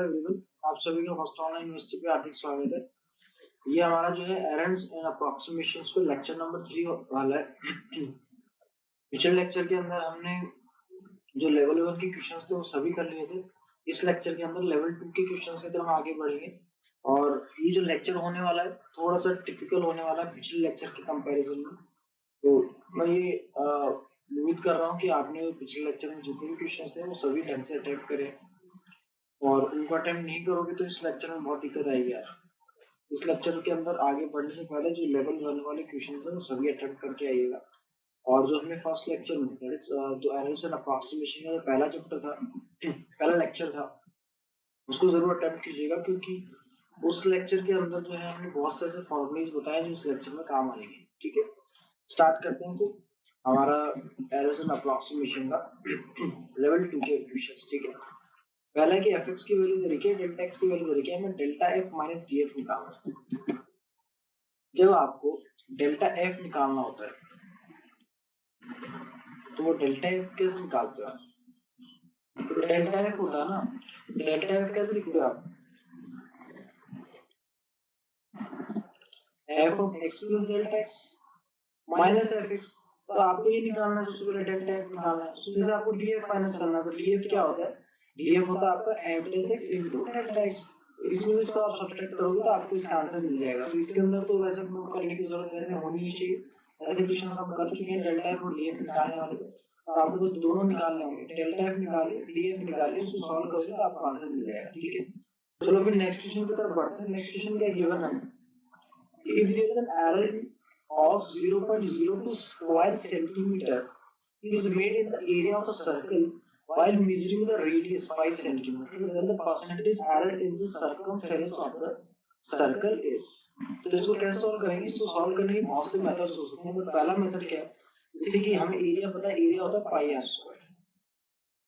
Everyone, आप सभी का फर्स्ट ऑनलाइन यूनिवर्सिटी पे हार्दिक स्वागत है। ये हमारा जो है एरर्स एंड अप्रोक्सीमेशंस पे लेक्चर नंबर 3 वाला है। पिछले लेक्चर के अंदर हमने जो लेवल 1 के क्वेश्चंस थे वो सभी कर लिए थे। इस लेक्चर के अंदर लेवल 2 के क्वेश्चंस की तरफ हम आगे बढ़ेंगे और ये जो लेक्चर होने वाला है थोड़ा सा टिपिकल होने वाला है पिछले लेक्चर के कंपैरिजन में। तो मैं ये उम्मीद कर रहा हूँ कि आपने पिछले लेक्चर में जितने भी क्वेश्चंस थे वो सभी ढंग से अटेम्प्ट करें और उनको अटेम्प्ट नहीं करोगे तो इस लेक्चर में बहुत दिक्कत आएगी यार। इस लेक्चर के अंदर आगे बढ़ने से पहले जो लेवल 1 वाले क्वेश्चंस हैं वो सभी अटेम्प्ट करके आइएगा। और जो हमने फर्स्ट लेक्चर में दैट इज जो एरर्स एंड अप्रोक्सीमेशन का पहला चैप्टर था, पहला लेक्चर था, उसको जरूर अटेम्प्ट कीजिएगा क्योंकि उस लेक्चर के अंदर जो है हमने बहुत से ऐसे फॉर्मूलेज बताए जो इस लेक्चर में काम आएंगे। ठीक है, स्टार्ट करते हैं फिर हमारा एरर्स एंड अप्रोक्सीमेशन का लेवल 2 के क्वेश्चंस। ठीक है, पहला कि fx की वैल्यू दे रखी है, डेल्टा x की वैल्यू दे रखी है, हमें डेल्टा f माइनस df निकालना है। जब आपको डेल्टा f निकालना होता है तो वो डेल्टा f कैसे निकालते हो आप? तो डेल्टा f होता है ना, डेल्टा f कैसे लिखते हो आप? f of x plus delta x minus fx। तो आपको ये निकालना है, सबसे पहले डेल्टा f निकालना है, उसमें से आपको df माइनस करना है। तो df क्या होता है? df होता है आपका f plus x into delta x। इसमें से इसको आप सब्ट्रैक्ट करोगे तो आपको इसका आंसर मिल जाएगा। तो इसके अंदर तो वैसे करने की जरूरत वैसे होनी नहीं चाहिए, ऐसे क्वेश्चन हम कर चुके हैं डेल्टा f और df निकालने वाले। तो आपको बस दोनों निकालने होंगे, डेल्टा f निकालिए, df निकालिए, इसको सॉल्व करोगे तो आपको आंसर मिल जाएगा। ठीक है, चलो फिर नेक्स्ट क्वेश्चन की तरफ बढ़ते हैं। नेक्स्ट क्वेश्चन क्या गिवन है? If there is an error of 0.02 square centimeter is made in the area of a circle while measuring the radius 5 centimeter, then the percentage error in the circumference of the circle is। तो इसको कैसे solve करेंगे? इसको solve करने के बहुत से methods हो सकते हैं। तो पहला मेथड क्या है? जैसे कि हमें एरिया पता है, एरिया होता है पाई आर स्क्वायर,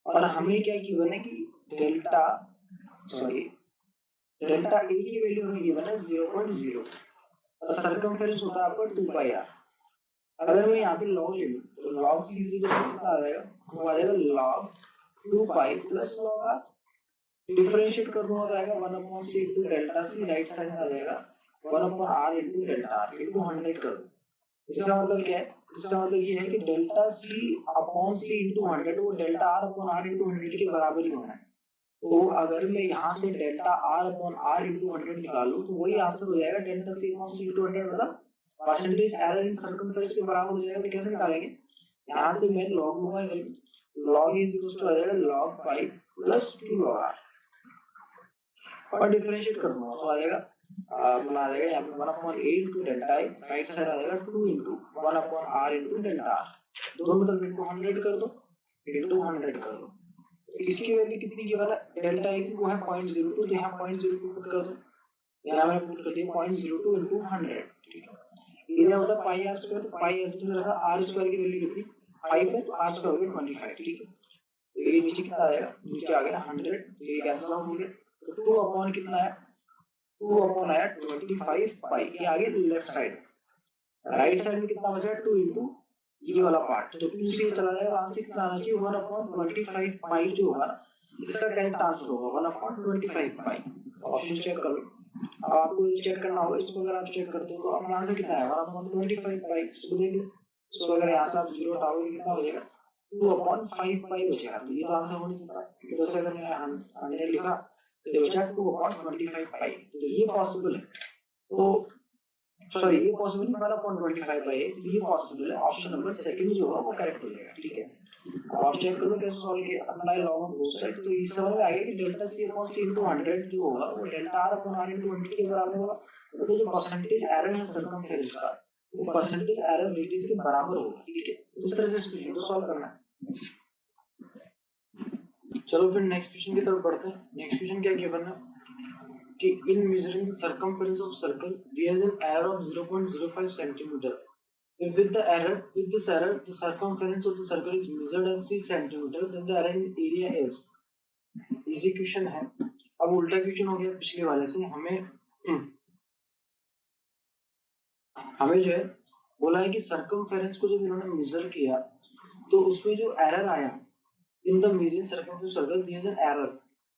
और हमें क्या गिवन है कि डेल्टा ए की वैल्यू हमें गिवन है 0.0 और सर्कमफेरेंस होता है आपका 2 पाई आर। अगर मैं यहाँ पे लॉग ले लूँ तो लॉग सी कितना आ जाएगा? वो आ जाएगा log 2 pi plus log R. Differentiate कर दूंगा तो आएगा 1/c into delta C, right side में आ जाएगा 1/r into delta are into 100 कर दो। इसका मतलब क्या है? इसका मतलब ये है कि delta C upon C into 100 वो delta R upon R into 100 के बराबर ही होना है। तो अगर मैं यहाँ से delta R upon R into 100 निकालूं तो वही आंसर हो जाएगा, delta C upon C into 100 मतलब परसेंटेज एरर इन सर्कमफेरेंस के बराबर हो जाएगा। तो कैसे निकालेंगे? यहाँ से मैं लॉग लूंगा, लॉग इज इक्वल टू आ जाएगा log pi plus 2 log are और डिफरेंशिएट कर दूंगा तो आ जाएगा अपना आ जाएगा यहाँ पे 1/a into delta I, right side आ जाएगा 2 into 1/r into delta are. दोनों तरफ इनटू 100 कर दो, इनटू 100 कर दो। इसकी वैल्यू कितनी गिवन है? डेल्टा ए की वो है 0.02, तो यहाँ 0.02 पुट कर दो, यहाँ मैंने पुट कर दिया 0.02 इनटू 100। ठीक है, एरिया होता है पाई आर स्क्वायर, तो पाई आर स्क्वायर रखा, आर स्क्वायर की वैल्यू कितनी 5 है, तो आर स्क्वायर हो गया 25। ठीक है, तो ये नीचे कितना आएगा? नीचे आ गया 100, तो ये कैंसिल आउट हो गया। तो 2 अपॉन कितना है? 2 अपॉन आया 25 पाई। ये आगे लेफ्ट साइड, राइट साइड में कितना बचा? 2 इनटू ये वाला पार्ट, तो 2 से चला जाएगा, आंसर कितना आना चाहिए? 1/25 पाई जो होगा इसका करेक्ट आंसर होगा 1/25 पाई। ऑप्शन चेक कर लो, अब आपको चेक करना होगा। इसको अगर आप चेक करते हो तो अपना आंसर कितना है? 1/25 पाई। इसको देख लो, इसको अगर यहाँ से आप 0 हटाओगे कितना हो जाएगा? 2/5 पाई बचेगा। तो ये तो आंसर हो नहीं सकता, तो अगर मैंने 100 लिखा तो ये बचा 2/25 पाई। तो ये पॉसिबल है, तो सॉरी ये पॉसिबल नहीं, 1/25 पाई है, तो ये पॉसिबल है। ऑप्शन नंबर सेकंड जो होगा वो करेक्ट हो जाएगा। ठीक है, अब आप चेक करो कैसे सॉल्व किया। Apply log on both side, तो इस समझ में आ गया कि delta C upon C into 100 जो होगा वो delta R upon R into 100 के बराबर होगा। तो जो परसेंटेज एरर है सर्कमफेरेंस का वो परसेंटेज एरर रेडियस के बराबर होगा। ठीक है, तो इस तरह से इस क्वेश्चन को सॉल्व करना है। चलो फिर नेक्स्ट क्वेश्चन की तरफ बढ़ते हैं। नेक्स्ट क्वेश्चन क्या गिवन है कि in measuring the circumference of circle there is an error of 0.05 centimeter. If with this error the circumference of the circle is measured as 6 centimeter, then the error in area is। Easy question है। अब उल्टा question हो गया पिछले वाले से। हमें जो है बोला है कि सर्कमफेरेंस को जब इन्होंने मेजर किया तो उसमें जो एरर आया in the measuring circumference circle there is an error,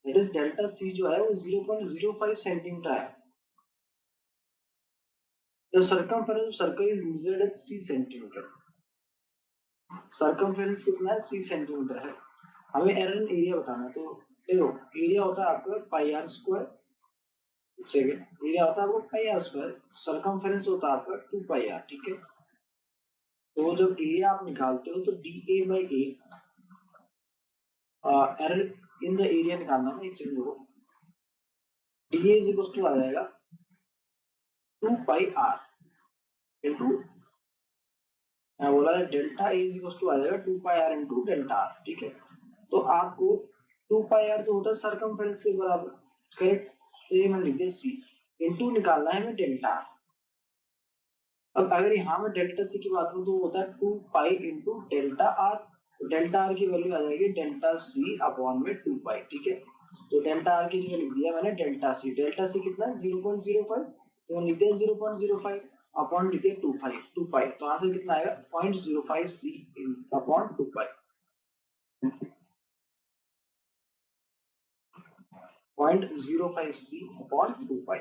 that is delta C जो है वो 0.05 सेंटीमीटर है। The circumference of circle is measured at c centimetre. Circumference कितना है? c सेंटीमीटर है। हमें एरर एरिया बताना है, तो देखो एरिया होता है आपका पाई आर स्क्वायर, सेकंड एरिया होता है आपका पाई आर स्क्वायर, सर्कमफेरेंस होता है आपका 2 पाई आर, ठीक है। तो जब एरिया आप निकालते हो तो d a by a, error in the area निकालना है। एक सेकंड रुको, d a is equal to आ जाएगा 2 पाई आर इनटू, मैं बोला है delta A is equal to आ जाएगा 2 pi r into delta are, ठीक है। तो आपको 2 पाई आर तो होता है सर्कमफेरेंस के बराबर, करेक्ट। तो ये मैंने लिख दिया सी, इनटू निकालना है हमें डेल्टा आर। अब अगर यहाँ में डेल्टा सी की बात करूँ तो होता है 2 पाई इनटू डेल्टा आर, तो डेल्टा आर की वैल्यू आ जाएगी डेल्टा सी अपॉन में 2 पाई, ठीक है। तो डेल्टा आर की जगह लिख दिया मैंने डेल्टा सी कितना है 0.05, तो लिख दिया 0.05 अपॉन लिख दिया 2 पाई, तो आंसर कितना आएगा 0.05 सी अपॉन 2 पाई, 0.05 सी अपॉन 2 पाई,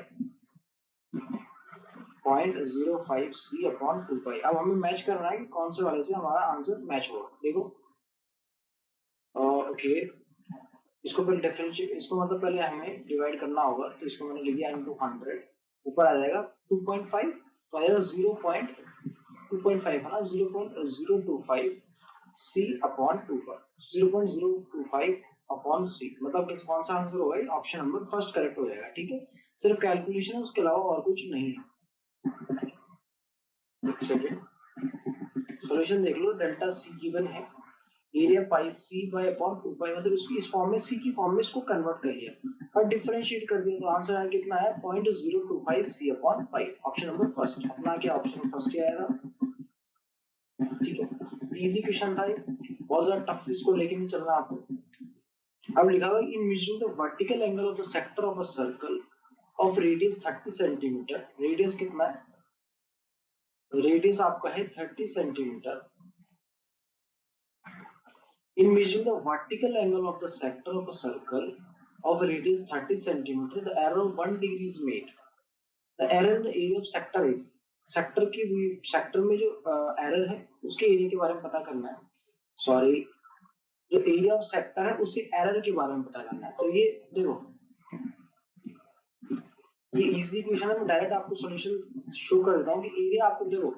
0.05 सी अपॉन 2 पाई। अब हमें मैच करना है कि कौन से वाले से हमारा आंसर मैच होगा। देखो ओके, इसको पहले डिफरेंशिएट, इसको मतलब पहले हमें डिवाइड करना होगा, तो इसको मैंने लिख दिया इनटू 100, ऊपर आ जाएगा 2.5, तो आ जाएगा 0.2.5 है ना, 0.025 सी अपॉन 2 पाई, 0.025 अपॉन सी, मतलब कौन सा आंसर होगा? ऑप्शन नंबर फर्स्ट करेक्ट हो जाएगा, ठीक है। सिर्फ कैलकुलेशन है, उसके अलावा और कुछ नहीं है। एक सेकेंड, सॉल्यूशन देख लो। डेल्टा सी गिवन है, एरिया पाई सी बाय अपॉन 2 पाई, मतलब इसकी इस फॉर्म में सी की फॉर्म में इसको कन्वर्ट कर लिया और डिफरेंशिएट कर दिया, तो आंसर आया कितना है 0.025 c upon pi, option number first. अपना क्या ऑप्शन फर्स्ट ही आएगा, ठीक है। इजी क्वेश्चन था ये, बहुत ज्यादा टफ इसको लेके नहीं चलना आपको। अब लिखा हुआ है in measuring the vertical angle of the sector of a circle of radius 30 centimetre, radius कितना है? रेडियस आपका है 30 centimetre. In measuring the vertical angle of the sector of a circle of radius 30 centimeter, the error of 1 degree is made. The error in the area of sector is, sector की sector में जो error है उसके area के बारे में पता करना है, सॉरी जो एरिया ऑफ सेक्टर है उसके एरर के बारे में पता करना है। तो ये देखो ये इजी क्वेश्चन है, मैं डायरेक्ट आपको सॉल्यूशन शो कर देता हूँ कि एरिया आपको देखो,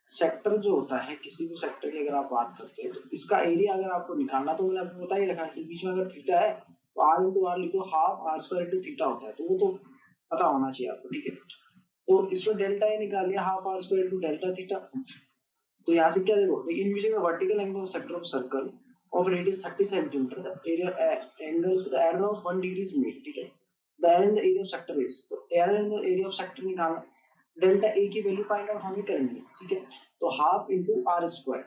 सेक्टर जो होता है किसी भी सेक्टर की अगर आप बात करते हैं तो इसका एरिया अगर आपको निकालना, तो मैंने आपको बता ही रखा है कि बीच में अगर थीटा है तो आर इंटू आर लिखो, half R square into theta होता है, तो वो तो पता होना चाहिए आपको, ठीक है। तो इसमें डेल्टा ए निकाल लिया, half R square into delta theta. तो यहाँ से क्या देखो, in measuring the vertical angle of sector of circle of radius 30 centimetre, the area angle the error of 1 degree is made, ठीक है। The error in the area of sector is, तो error in the area of sector निकालना, delta A की value find out हमें करनी है, ठीक है। तो half into R square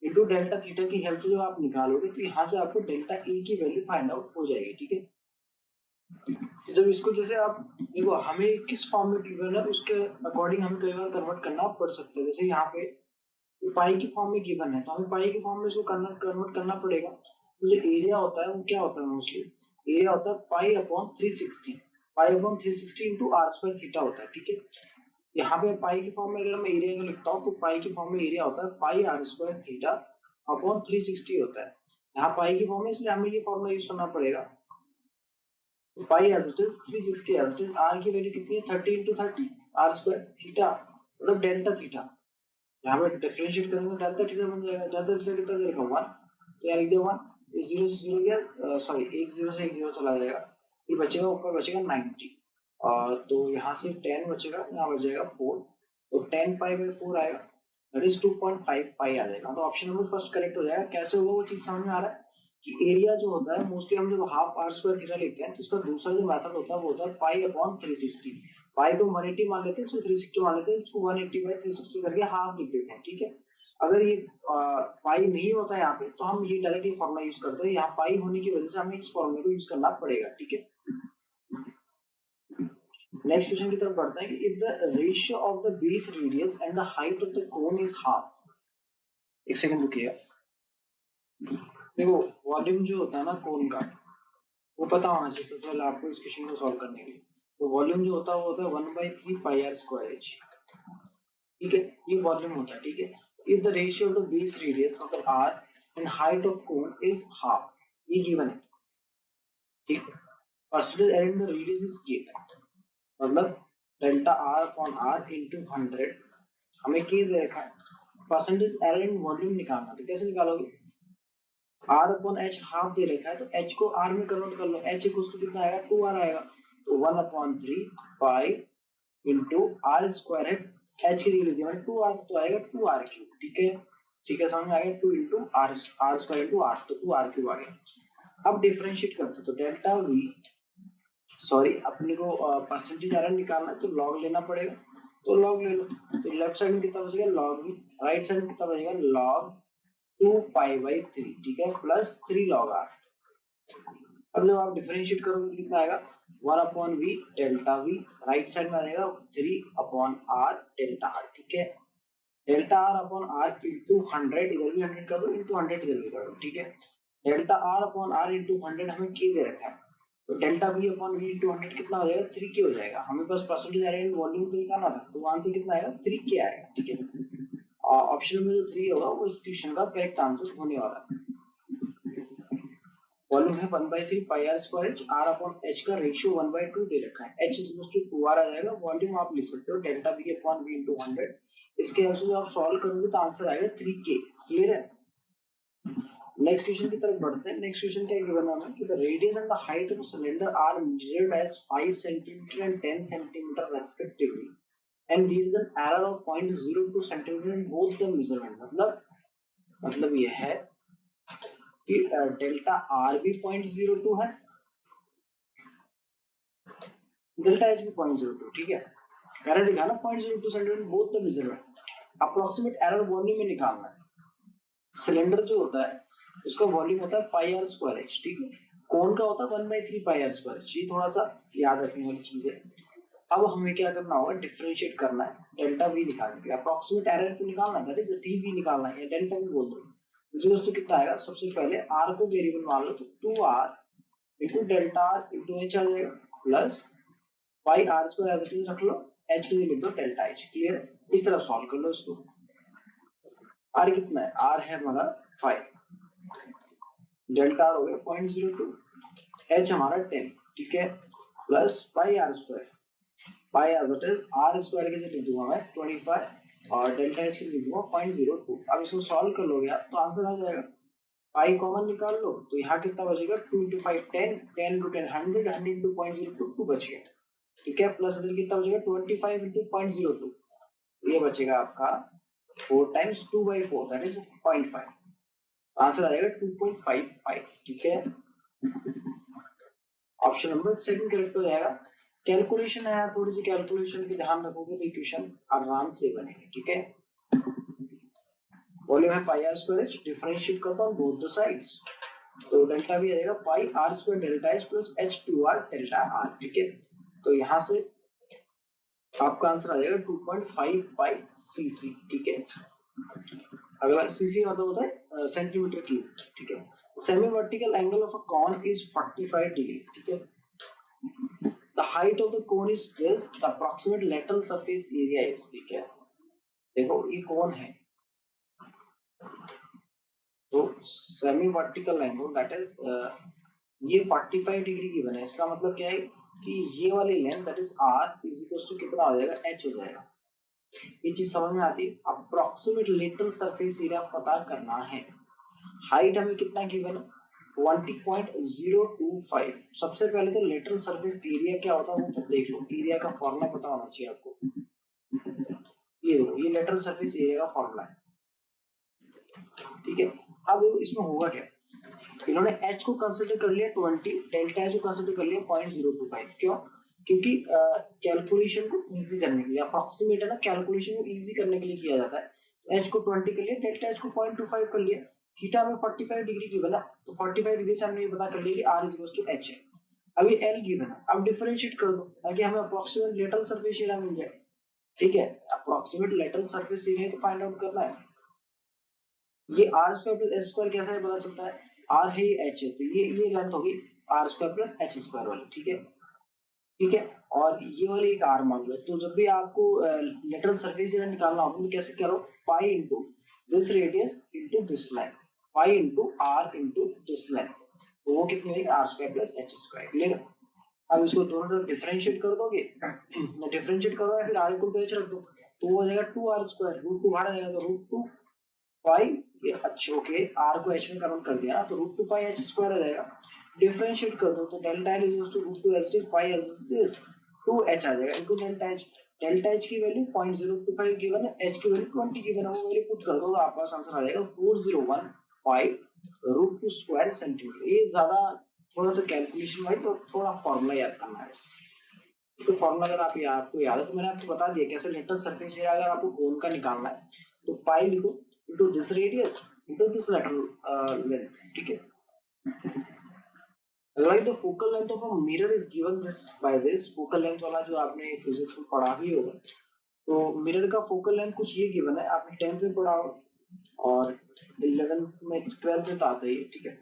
into delta theta की हेल्प से जब आप निकालोगे तो यहाँ से आपको डेल्टा ए की वैल्यू फाइंड आउट हो जाएगी, ठीक है। तो जब इसको जैसे आप देखो हमें किस फॉर्म में गिवन है उसके अकॉर्डिंग हमें कई बार कन्वर्ट करना पड़ सकता है। जैसे यहाँ पे पाई की फॉर्म में गिवन है तो हमें पाई की फॉर्म में इसको कन्वर्ट करना पड़ेगा। तो जो एरिया होता है वो क्या होता है, मोस्टली एरिया होता है pi upon 360 into R square theta होता है, ठीक है। यहाँ पे पाई की फॉर्म में अगर मैं एरिया को लिखता हूँ तो पाई की फॉर्म में एरिया होता है pi R square theta upon 360 होता है। यहाँ पाई की फॉर्म में, इसलिए हमें ये फॉर्मूला यूज करना पड़ेगा। Pi as it is 360 as it is, R की वैल्यू कितनी है 30 इंटू 30 आर स्क्वायर थीटा मतलब डेल्टा थीटा। यहाँ पे डिफरेंशिएट करेंगे तो डेल्टा थीटा बन जाएगा, डेल्टा थीटा कितना दे रखा 1, तो यहाँ लिख दिया 1, ये 0 से 0 गया, सॉरी 1 0 से 1 0 चला जाएगा, ये बचेगा ऊपर बचेगा 90, तो यहाँ से 10 बचेगा, यहाँ बच जाएगा 4, तो 10 पाई बाई 4 आएगा, दैट इज 2.5 पाई आ जाएगा। तो ऑप्शन नंबर फर्स्ट करेक्ट हो जाएगा। कैसे होगा वो चीज समझ में आ रहा है कि एरिया जो होता है मोस्टली हम जब हाफ आर स्क्वायर थीटा लिखते हैं तो उसका दूसरा जो मेथड होता है वो होता है पाई अपॉन 360। पाई को 180 मान लेते हैं, इसको 360 मान लेते हैं, इसको 180 बाई 360 करके हाफ लिख देते हैं, ठीक है। अगर ये पाई नहीं होता है यहाँ पे तो हम ये डायरेक्ट ये फॉर्मूला यूज करते हैं, यहाँ पाई होने की वजह से हमें इस फॉर्मूले को यूज करना पड़ेगा, ठीक है। नेक्स्ट क्वेश्चन की तरफ बढ़ते हैं कि if the ratio of the base radius and the height of the cone is half, एक सेकंड रुकिएगा, देखो वॉल्यूम जो होता है ना कोन का, वो पता होना चाहिए सबसे पहले आपको इस क्वेश्चन को सॉल्व करने के लिए। तो वॉल्यूम जो होता है वो होता है 1/3 पाई आर स्क्वायर एच, ठीक है, ये वॉल्यूम होता है, ठीक है। If the ratio of the base radius मतलब R and height of cone is half, ये गिवन है, ठीक है। Percentage error in the radius is given, मतलब delta R upon R into 100, हमें के दे रखा है, परसेंटेज एरर इन वॉल्यूम निकालना, तो कैसे निकालोगे, आर अपॉन एच हाफ दे रखा है तो एच को आर में कन्वर्ट कर लो, एच इक्वल्स टू कितना आएगा 2r आएगा, तो 1/3 पाई इंटू आर स्क्वायर है, एच की डिग्री लिखी है 2r, तो आएगा 2r क्यूब, ठीक है, ठीक है, समझ में आ गया, 2 into R square into R, तो 2r क्यूब आ गया। अब डिफरेंशिएट करते तो डेल्टा वी, सॉरी अपने को परसेंटेज एरर निकालना है तो लॉग लेना पड़ेगा, तो लॉग ले लो, तो लेफ्ट साइड में कितना बचेगा लॉग वी, राइट साइड में कितना बचेगा लॉग 2π/3, ठीक है, प्लस 3 log r। अब जब आप डिफरेंशिएट करोगे तो कितना आएगा 1/v delta V, right side में आ जाएगा 3/r डेल्टा r, ठीक है, delta r upon r into 100, इधर भी 100 कर दो, इंटू 100 इधर भी कर दो, ठीक है, delta r upon r into 100 हमें के दे रखा है, तो delta v upon v into 100 कितना हो जाएगा 3k हो जाएगा, हमें बस परसेंटेज एरर इन वॉल्यूम तो निकालना था, तो आंसर कितना आएगा 3k आएगा, ठीक है। ऑप्शन में जो 3 होगा वो इस क्वेश्चन का करेक्ट आंसर होने वाला है। वॉल्यूम है 1/3 pi R square H, R upon H का रेशियो 1/2 दे रखा है, H is equal to 2r आ जाएगा, वॉल्यूम आप लिख सकते हो delta V upon V into 100, इसके हेल्प से जब आप सॉल्व करोगे तो आंसर आएगा 3k, क्लियर है। नेक्स्ट क्वेश्चन की तरफ बढ़ते हैं। नेक्स्ट क्वेश्चन क्या गिवन है हमें कि the radius and the height of a cylinder are measured as 5 centimetre and 10 centimetre respectively and there is an error of 0.02 centimetre in both the measurement, मतलब ये है कि डेल्टा आर भी 0.02 है, डेल्टा एच भी 0.02, ठीक है, एरर लिखा ना 0.02 centimetre both the measurement, approximate error volume में निकालना है। सिलेंडर जो होता है उसका वॉल्यूम होता है पाई आर स्क्वायर एच, ठीक है, कोन का होता है 1/3 पाई आर स्क्वायर एच, ये थोड़ा सा याद रखने वाली चीज है। अब हमें क्या करना होगा, डिफरेंशिएट करना है, डेल्टा वी निकालने के लिए अप्रोक्सीमेट एरर तो निकालना है, दैट इज डी वी निकालना है, डेल्टा वी बोल दो, इस तो कितना आएगा, सबसे पहले आर को वेरिएबल मान लो तो 2r into delta R into H आ जाएगा, plus pi R square as it is रख लो, एच के लिए लिख दो डेल्टा एच, क्लियर, इस तरफ सॉल्व कर लो इसको। आर कितना है, आर है हमारा 5, डेल्टा आर हो गया 0.02, एच हमारा 10, ठीक है, plus pi R square, pi as it is R square के लिए लिख दूंगा मैं 25 और डेल्टा एच के लिए लिख दूंगा 0.02। अब इसको सॉल्व कर लोगे आप तो आंसर आ जाएगा, पाई कॉमन निकाल लो तो यहाँ कितना बचेगा 2 into 5 10, 10 into 10 100, 100 into 0.02 बच गया, ठीक है, प्लस इधर कितना बचेगा 25 into 0.02, ये बचेगा आपका 4 times 2/4 दैट इज 0.5, आंसर आ जाएगा 2.55, ठीक है। ऑप्शन नंबर सेकंड करेक्ट हो जाएगा। कैलकुलेशन है यार, थोड़ी सी कैलकुलेशन पे ध्यान रखोगे तो क्वेश्चन आराम से बनेंगे, ठीक है। वॉल्यूम है pi R square H, differentiate करता हूं बोथ द साइड्स, तो डेल्टा भी आएगा pi R square delta H plus h2r delta are, ठीक है, तो यहां से आपका आंसर आ जाएगा 2.5 पाई cc, ठीक है। अगला cc मतलब होता है सेंटीमीटर क्यूब, ठीक है। Semi vertical angle of a cone is 45 degree, ठीक है, the height of the cone is this, the approximate lateral surface area is, ठीक है, देखो ये कौन है, तो semi vertical angle that is ये 45 डिग्री की बने, इसका मतलब क्या है कि ये वाली length that is r is equal to कितना हो जाएगा h हो जाएगा, ये चीज समझ में आती है। अप्रोक्सीमेट लेटरल सरफेस एरिया पता करना है, हाइट हमें कितना गिवन है 20.025, सबसे पहले तो लेटरल सरफेस एरिया क्या होता है वो तो देख लो, एरिया का फॉर्मूला पता होना चाहिए आपको, ये देखो ये लेटरल सरफेस एरिया का फॉर्मूला है, ठीक है। अब इसमें होगा क्या, इन्होंने h को कंसीडर कर लिया 20, डेल्टा h को कंसीडर कर लिया 0.025, क्यों, क्योंकि कैलकुलेशन को इजी करने के लिए, अप्रोक्सीमेट है ना, कैलकुलेशन को इजी करने के लिए किया जाता है, तो h को 20 कर लिया, डेल्टा h को 0.25 कर लिया, थीटा में 45 डिग्री गिवन है, तो 45 डिग्री से हमने ये पता कर लिया कि r is equal to h है। अब ये l गिवन है, अब डिफरेंशिएट कर दो ताकि हमें अप्रोक्सीमेट लेटरल सरफेस एरिया मिल जाए, ठीक है, अप्रोक्सीमेट लेटरल सरफेस एरिया तो फाइंड आउट करना है। ये r square plus s square कैसा है पता चलता है, आर है ये एच है, तो ये लेंथ होगी R square plus H square वाली, ठीक है ठीक है। और ये वाली एक आर मान लो, तो जब भी आपको लेटरल सरफेस एरिया निकालना होगा तो कैसे करो, pi into this radius into this length, pi into R into this length, तो वो कितनी होगी R square plus H square, clear. अब इसको दोनों तरफ डिफरेंशिएट कर दोगे, डिफरेंशिएट करो या फिर आर इक्वल टू एच रख दो, तो वो हो जाएगा 2r स्क्वायर, रूट 2 बाहर आ जाएगा तो रूट 2 पाई, ये अच्छा ओके आर को एच में कन्वर्ट कर दिया ना, तो रूट 2 पाई एच स्क्वायर आ जाएगा। डिफरेंशिएट कर दो तो delta L is equal to root 2 H pi H 2 H आ जाएगा into delta H. Delta H की वैल्यू 0.025 गिवन है, एच की वैल्यू 20 गिवन है, वो वैल्यू पुट कर दो तो आपका आंसर आ जाएगा 401 पाई रूट 2 स्क्वायर सेंटीमीटर। ये ज्यादा थोड़ा सा कैलकुलेशन वाइज और थोड़ा फॉर्मूला याद करना है, तो फॉर्मूला अगर आप आपको याद है तो मैंने आपको बता दिया कैसे लेटरल सरफेस एरिया अगर आपको कोन का निकालना है तो पाई लिखो into this radius into this lateral length, ठीक है। Like the focal length of a mirror is given this by this, focal length वाला जो आपने फिजिक्स में पढ़ा ही होगा, तो मिरर का फोकल लेंथ कुछ ये गिवन है, आपने 10th में पढ़ा हो और 11th में 12th में तो आता ही है, ठीक है।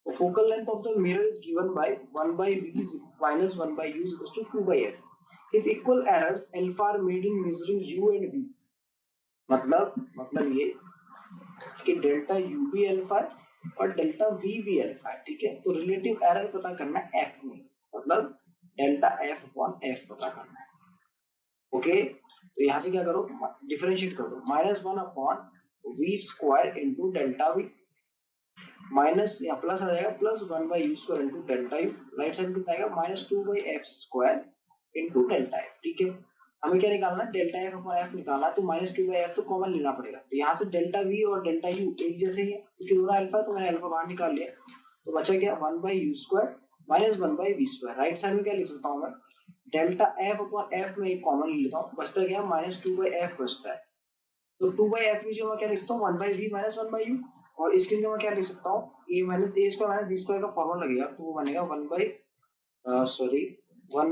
The focal length of the mirror is given by 1 by v minus 1 by u is equals to 2 by f. If equal errors alpha are made in measuring u and v, मतलब ये कि delta u भी alpha है और delta v भी alpha है, ठीक है। तो रिलेटिव एरर पता करना है f में, मतलब डेल्टा f अपॉन f पता करना है, ओके। तो यहाँ से क्या करो, डिफरेंशिएट कर दो, -1 upon v square into delta v minus या प्लस आ जाएगा plus 1 by U square into delta U, right side कितना आएगा -2 by F square into delta F, ठीक है। हमें क्या निकालना है, डेल्टा एफ अपॉन एफ निकालना है, तो -2 बाई एफ तो कॉमन लेना पड़ेगा, तो यहाँ से डेल्टा वी और डेल्टा यू एक जैसे ही है क्योंकि दोनों अल्फा, तो मैंने अल्फा बाहर निकाल लिया, तो बचा क्या 1 by U square minus 1 by V square. Right side में क्या लिख सकता हूँ मैं, डेल्टा एफ अपॉन एफ में एक कॉमन ले लेता हूँ, बचता क्या -2 बाई एफ बचता है, तो 2 बाई एफ की जगह मैं क्या लिख सकता हूँ 1 by V minus 1 by U, और इसके लिए मैं क्या लिख सकता हूँ a minus A square minus B square का फॉर्मूला लगेगा, तो वो बनेगा 1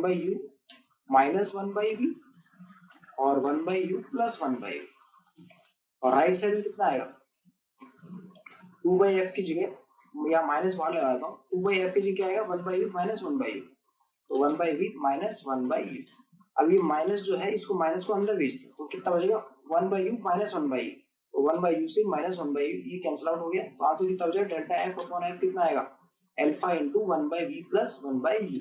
by U minus 1 by B और 1 by U plus 1 by B, और राइट साइड में कितना आएगा 2 बाई एफ की जगह या माइनस बाहर लगा देता हूँ, 2 बाई एफ की जगह क्या आएगा 1 by U minus 1 by U, तो 1 by B minus 1 by U. अब ये माइनस जो है इसको माइनस को अंदर भेज दो तो कितना बचेगा 1 by U minus 1 by U, तो 1 बाई यू से माइनस 1 बाई यू ये कैंसिल आउट हो गया, तो आंसर कितना हो जाएगा डेल्टा एफ अपॉन एफ कितना आएगा alpha into 1 by V plus 1 by U,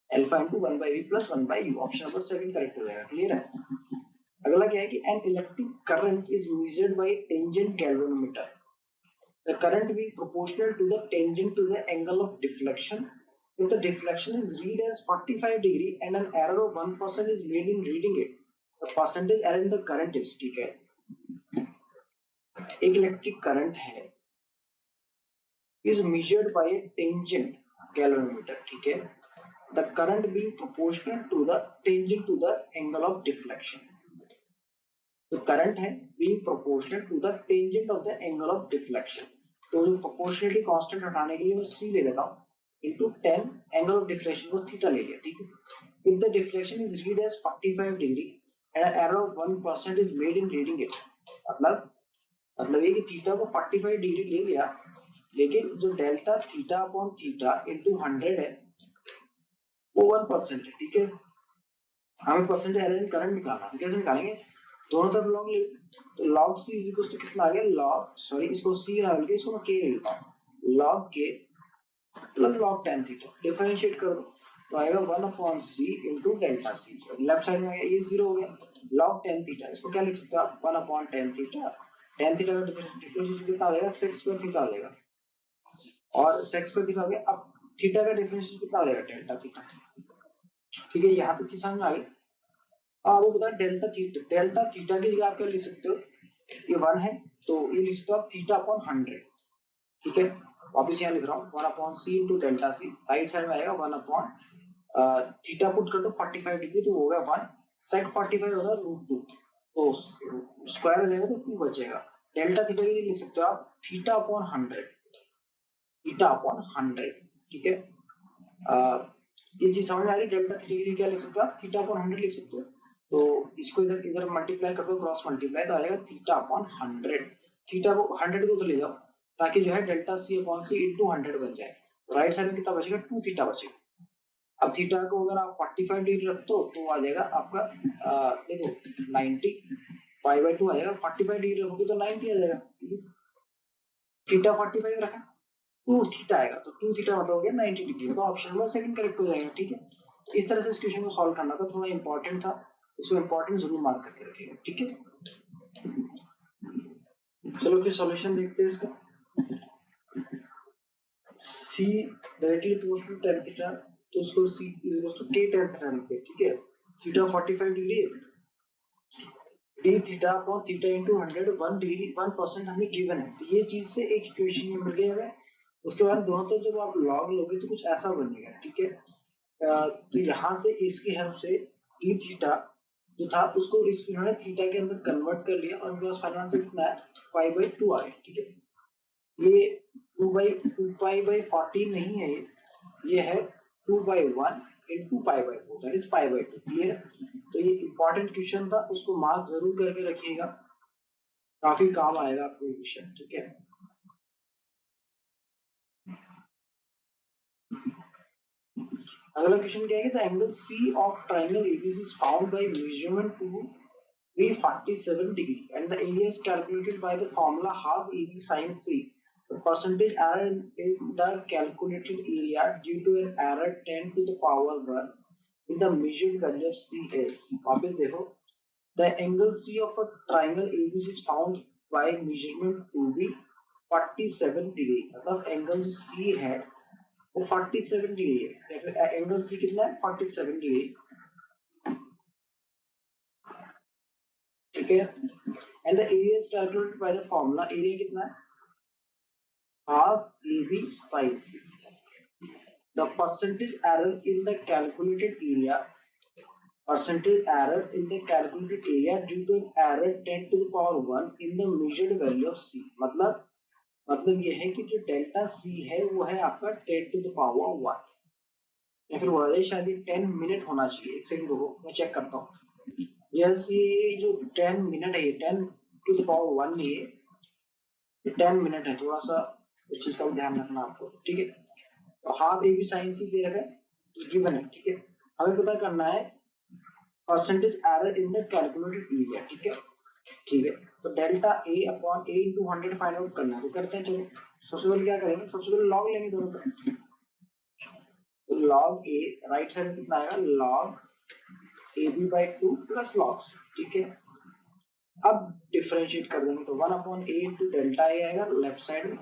alpha into 1 by V plus 1 by U, option number 7 correct हो जाएगा, क्लियर है। अगला क्या है कि an electric current is measured by tangent galvanometer, the current being proportional to the tangent to the angle of deflection, if the deflection is read as 45 degree and an error of 1% is made in reading it, the percentage error in the current is, ठीक है। एक electric current है is measured by a tangent galvanometer, ठीक है, the current being proportional to the tangent to the angle of deflection, तो current है being proportional to the tangent of the angle of deflection, तो जो proportionality constant हटाने के लिए मैं c ले लेता हूँ into 10 angle of deflection को थीटा ले लिया, ठीक है। If the deflection is read as 45 degree and an error of 1% is made in reading it, मतलब ये कि थीटा को 45 डिग्री ले लिया, लेकिन जो delta theta upon theta into 100 है वो 1% है, ठीक है। हमें परसेंट एरर इन करंट निकालना है, कैसे निकालेंगे, दोनों तरफ लॉग ले, तो log c is equal to कितना आ गया log, सॉरी इसको c ना बोल के इसको मैं k ले लेता हूँ, log k plus log tan theta, differentiate कर दो तो आएगा 1 upon c into delta c, left side में आ गया ये 0 हो गया, log tan थीटा इसको क्या लिख सकते हो आप 1 upon tan theta, tan theta का डिफरेंशिएशन कितना आ जाएगा sec स्क्वायर थीटा आ जाएगा, और sec स्क्वायर थीटा हो गया, अब थीटा का डिफरेंशिएशन कितना आ जाएगा डेल्टा थीटा, ठीक है। यहाँ तक चीज समझ में आ गई। वो बता डेल्टा थीटा की जगह आप क्या लिख सकते हो, ये 1 है तो ये लिख सकते हो आप थीटा अपॉन 100, ठीक है। वापिस यहाँ लिख रहा हूँ 1 upon C into delta C, right side में आएगा 1 अपॉन थीटा पुट कर दो 45 डिग्री तो हो गया 1, सेक 45 होगा √2, तो स्क्वायर हो जाएगा तो 2 बचेगा, डेल्टा थीटा के लिए लिख सकते हो आप थीटा अपॉन 100, ठीक है। ये चीज समझ में आ रही, डेल्टा थीटा के लिए क्या लिख सकते हो आप थीटा अपॉन 100 लिख सकते हो, तो इसको इधर मल्टीप्लाई कर दो क्रॉस मल्टीप्लाई तो आ जाएगा थीटा अपॉन 100, थीटा को 100 को तो ले जाओ ताकि जो है delta C upon C into 100 बन जाए। तो राइट साइड में कितना बचेगा, 2 थीटा बचेगा। अब थीटा को अगर आप 45 डिग्री रखते हो तो आ जाएगा आपका देखो 90 पाई बाय 2 आ जाएगा। 45 डिग्री रखोगे तो 90 आ जाएगा। थीटा 45 रखा, 2 थीटा आएगा तो 2 थीटा मतलब हो गया 90 डिग्री। तो ऑप्शन नंबर सेकंड करेक्ट हो जाएगा। ठीक है, तो इस तरह से इस क्वेश्चन को सॉल्व करना था, थोड़ा इंपॉर्टेंट था, इसको इंपॉर्टेंट जरूर मार्क करके रखिएगा। ठीक है, चलो फिर सॉल्यूशन देखते हैं इसका। c directly equals to tan theta, तो उसको c equals to k tan theta लिखते हैं। ठीक है, थीटा 45 डिग्री है, d theta upon theta into 100 1 degree 1% हमें गिवन है। तो ये चीज से एक इक्वेशन ये मिल गई हमें। उसके बाद दोनों तरफ जब आप लॉग लोगे तो कुछ ऐसा बनेगा। ठीक है, तो यहाँ से इसकी हेल्प से d थीटा जो था उसको इन्होंने थीटा के अंदर कन्वर्ट कर लिया और उनके पास फाइनल आंसर कितना है, पाई बाई 2 आ गया। ठीक है, ये 2 पाई बाई 40 नहीं है, ये है 2/1 into pi by 4 that is pi by 2। Clear? तो ये इंपॉर्टेंट क्वेश्चन था, उसको मार्क जरूर करके रखिएगा, काफी काम आएगा आपको ये क्वेश्चन। ठीक है, अगला क्वेश्चन क्या है, the angle C of triangle ABC is found by measurement to be 47 degree and the area is calculated by the formula half AB sin C. The percentage error is the calculated area due to an error 10 to the power 1 in the measured value of C is. वापस देखो, the angle C of a triangle ABC is found by measurement to be 47 degree। मतलब angle जो C है वो 47 degree है। Angle C कितना है, 47 degree. ठीक है, and the area is calculated by the formula, area कितना है, half AB sin C। The percentage error in the calculated area, percentage error in the calculated area due to an error 10 to the power 1 in the measured value of C। मतलब ये है कि जो delta C है वो है आपका 10 to the power 1, या फिर बोला जाए शायद ये 10 मिनट होना चाहिए। एक सेकंड रुको मैं चेक करता हूँ। यस, ये जो 10 मिनट है, ये 10 टू द पावर 1 नहीं है, ये 10 मिनट है। थोड़ा सा उस चीज का भी ध्यान रखना आपको। ठीक है, तो हाफ AB sin C दे रखा है, गिवन है। ठीक है, हमें पता करना है percentage error in the calculated area. ठीक है, ठीक है, तो delta A upon A into 100 find out करना है। तो करते हैं, चलो सबसे पहले क्या करेंगे, सबसे पहले लॉग लेंगे दोनों तरफ। तो लॉग A राइट साइड में कितना आएगा, log AB by 2 plus log C। ठीक है, अब डिफरेंशिएट कर देंगे तो 1 upon A into delta A आएगा लेफ्ट साइड में,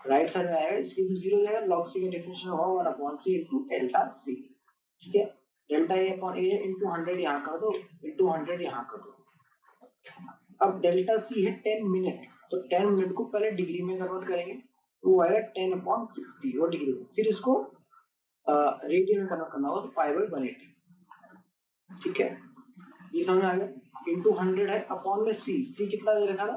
राइट साइड में आएगा इसकी तो 0 हो जाएगा। लॉग C का डिफरेंशिएशन होगा 1 upon C into delta C। ठीक है, delta A upon A into 100 यहाँ कर दो, इंटू 100 यहाँ कर दो। अब डेल्टा C है 10 मिनट, तो 10 मिनट को पहले डिग्री में कन्वर्ट करेंगे तो वो आएगा 10 अपॉन 60 वो डिग्री में। फिर इसको रेडियन में कन्वर्ट करना होगा तो पाई बाई 180। ठीक है, ये समझ आ गया। इंटू 100 है, अपॉन में C कितना दे रखा था,